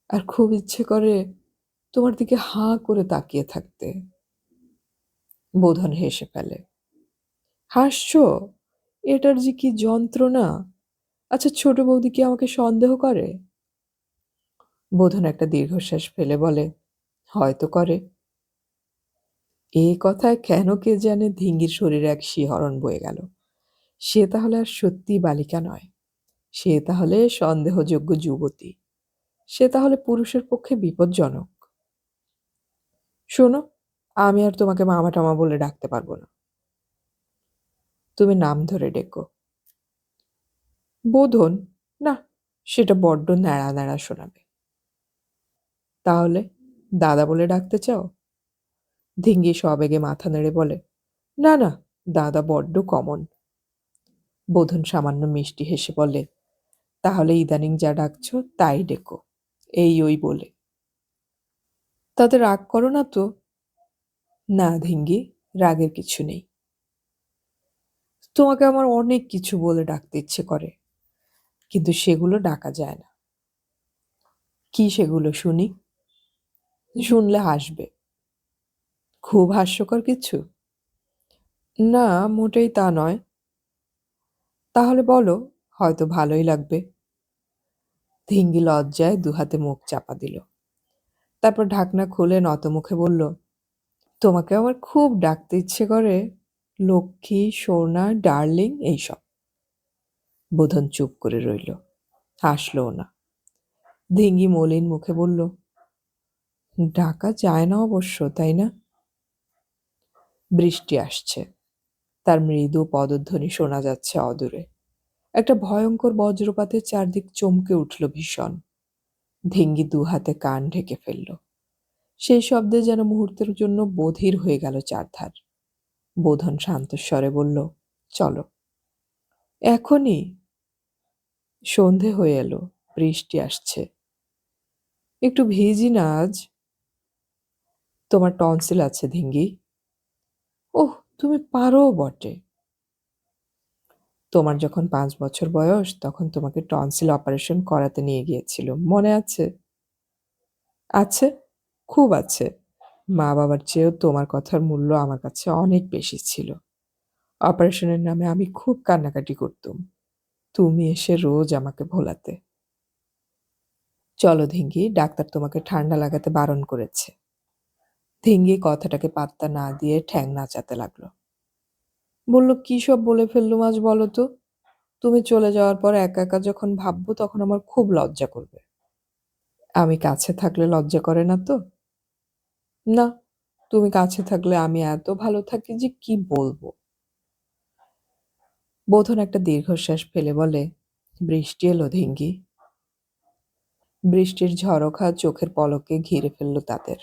আর খুব ইচ্ছে করে তোমার দিকে হাঁ করে তাকিয়ে থাকতে। বোধন হেসে ফেলে। হাসছো? এটার যে কি যন্ত্রণা! আচ্ছা, ছোট বৌদি কি আমাকে সন্দেহ করে? বোধন একটা দীর্ঘশ্বাস ফেলে বলে, হয়তো করে। এই কথায় কেন কে জানে ধিঙ্গির শরীরে এক শিহরণ বয়ে গেল। সে তাহলে আর সত্যি বালিকা নয়। সে তাহলে সন্দেহযোগ্য যুবতী। সে তাহলে পুরুষের পক্ষে বিপজ্জনক। শোনো, আমি আর তোমাকে মামা টামা বলে ডাকতে পারবো না। তুমি নাম ধরে ডেকো। বোধন? না, সেটা বড্ড ন্যাড়া ন্যাড়া শোনাবে। তাহলে দাদা বলে ডাকতে চাও? ধিঙ্গি সবেগে মাথা নেড়ে বলে, না না, দাদা বড্ড কমন। বোধন সামান্য মিষ্টি হেসে বলে, তাহলে ইদানিং যা ডাকছো তাই ডেকো, এই ওই বলে। তাতে রাগ করো না তো? না ধিঙ্গি, রাগের কিছু নেই। তোমাকে আমার অনেক কিছু বলে ডাকতে ইচ্ছে করে, কিন্তু সেগুলো ডাকা যায় না। কি সেগুলো শুনি? শুনলে হাসবে। খুব হাস্যকর কিছু? না, মোটেই তা নয়। তাহলে বলো, হয়তো ভালোই লাগবে। ধিঙ্গি লজ্জায় দুহাতে মুখ চাপা দিল। তারপর ঢাকনা খুলে নতমুখে বলল, তোমাকে আমার খুব ডাকতে ইচ্ছে করে, লক্ষ্মী, সোনা, ডার্লিং এইসব। বোধন চুপ করে রইল, হাসলও না। ধিঙ্গি মলিন মুখে বলল, ডাকা যায় না অবশ্য, তাই না? বৃষ্টি আসছে। তার মৃদু পদধ্বনি শোনা যাচ্ছে অদূরে। একটা ভয়ঙ্কর বজ্রপাতে চারদিক চমকে উঠল ভীষণ। ধিঙ্গি দুহাতে কান ঢেকে ফেলল। সেই শব্দে যেন মুহূর্তের জন্য বধির হয়ে গেল চারধার। বোধন শান্তস্বরে বলল, চলো। এখনই? সন্ধে হয়ে এলো, বৃষ্টি আসছে। একটু ভিজি না আজ? তোমার টনসিল আছে ধিঙ্গি। ওহ, তুমি পারো বটে। তোমার যখন 5 বছর বয়স তখন তোমাকে টনসিল অপারেশন করাতে নিয়ে গিয়েছিল, মনে আছে? আছে, খুব আছে। মা বাবার চেয়েও তোমার কথার মূল্য আমার কাছে অনেক বেশি ছিল। অপারেশনের নামে আমি খুব কান্নাকাটি করতুম, তুমি এসে রোজ আমাকে ভোলাতে। চলো ধিঙ্গি, ডাক্তার তোমাকে ঠান্ডা লাগাতে বারণ করেছে। ধিঙ্গি কথাটাকে পাত্তা না দিয়ে ঠ্যাং নাচাতে লাগলো। বলল, কি সব বলে ফেললুম আজ বলো তো? তুমি চলে যাওয়ার পর একা একা যখন ভাববো তখন আমার খুব লজ্জা করবে। আমি কাছে থাকলে লজ্জা করে না তো? না, তুমি কাছে থাকলে আমি এত ভালো থাকি যে কি বলবো। বোধন একটা দীর্ঘশ্বাস ফেলে বলে, বৃষ্টি এলো ধিঙ্গি। বৃষ্টির ঝরোখা চোখের পলকে ঘিরে ফেলল তাদের।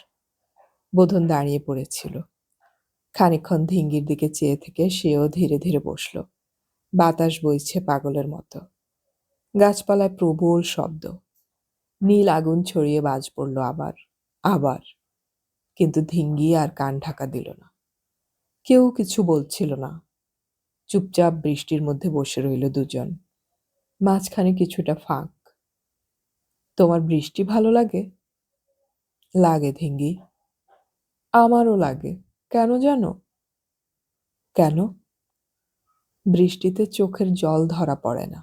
বোধন দাঁড়িয়ে পড়েছিল। খানিকক্ষণ ধিঙ্গির দিকে চেয়ে থেকে সেও ধীরে ধীরে বসল। বাতাস বইছে পাগলের মতো। গাছপালায় প্রবল শব্দ। নীল আগুন ছড়িয়ে বাজ পড়ল আবার আবার। কিন্তু ধিঙ্গি আর কান ঢাকা দিল না। কেউ কিছু বলছিল না। চুপচাপ বৃষ্টির মধ্যে বসে রইল দুজন। মাঝখানে কিছুটা ফাঁক। তোমার বৃষ্টি ভালো লাগে? লাগে ধিঙ্গি। আমারও লাগে। কেন জানো? কেন? বৃষ্টিতে চোখের জল ধরা পড়ে না।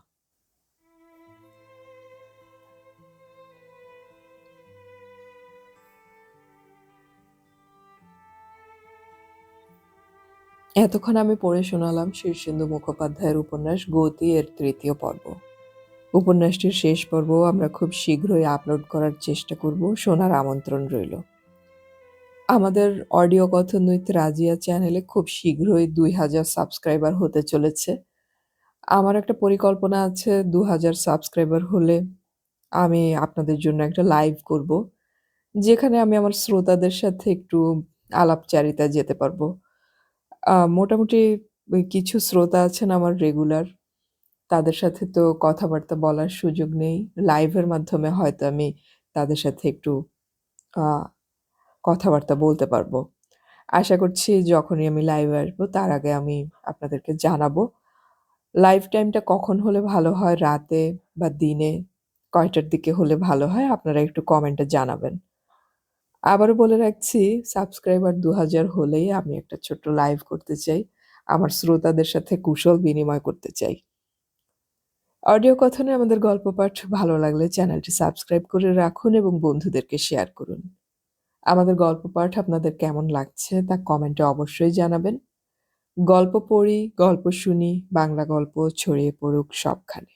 এতক্ষণ আমি পড়ে শোনালাম শীর্ষেন্দু মুখোপাধ্যায়ের উপন্যাস গতি এর ৩য় পর্ব। উপন্যাসটির শেষ পর্ব আমরা খুব শীঘ্রই আপলোড করার চেষ্টা করব, শোনার আমন্ত্রণ রইল। আমাদের অডিও কথন উইথ রাজিয়া চ্যানেলে খুব শীঘ্রই ২,০০০ সাবস্ক্রাইবার হতে চলেছে। আমার একটা পরিকল্পনা আছে, ২,০০০ সাবস্ক্রাইবার হলে আমি আপনাদের জন্য একটা লাইভ করব, যেখানে আমি আমার শ্রোতাদের সাথে একটু আলাপচারিতায় যেতে পারবো। মোটামুটি কিছু শ্রোতা আছেন আমার রেগুলার, তাদের সাথে তো কথাবার্তা বলার সুযোগ নেই। লাইভের মাধ্যমে হয়তো আমি তাদের সাথে একটু আ কথাবার্তা বলতে পারবো। আশা করছি যখনই আমি লাইভে আসবো তার আগে আমি আপনাদেরকে জানাবো। লাইভ টাইমটা কখন হলে ভালো হয়, রাতে বা দিনে, কয়টার দিকে হলে ভালো হয় আপনারা একটু কমেন্টে জানাবেন। আবারও বলে রাখছি, সাবস্ক্রাইবার ২,০০০ হলেই আমি একটা ছোট্ট লাইভ করতে চাই। আমার শ্রোতাদের সাথে কুশল বিনিময় করতে চাই। অডিও কথনে আমাদের গল্প পাঠ ভালো লাগলে চ্যানেলটি সাবস্ক্রাইব করে রাখুন এবং বন্ধুদেরকে শেয়ার করুন। আমাদের গল্প পাঠ আপনাদের কেমন লাগছে তা কমেন্টে অবশ্যই জানাবেন। গল্প পড়ি, গল্প শুনি, বাংলা গল্প ছড়িয়ে পড়ুক সবখানে।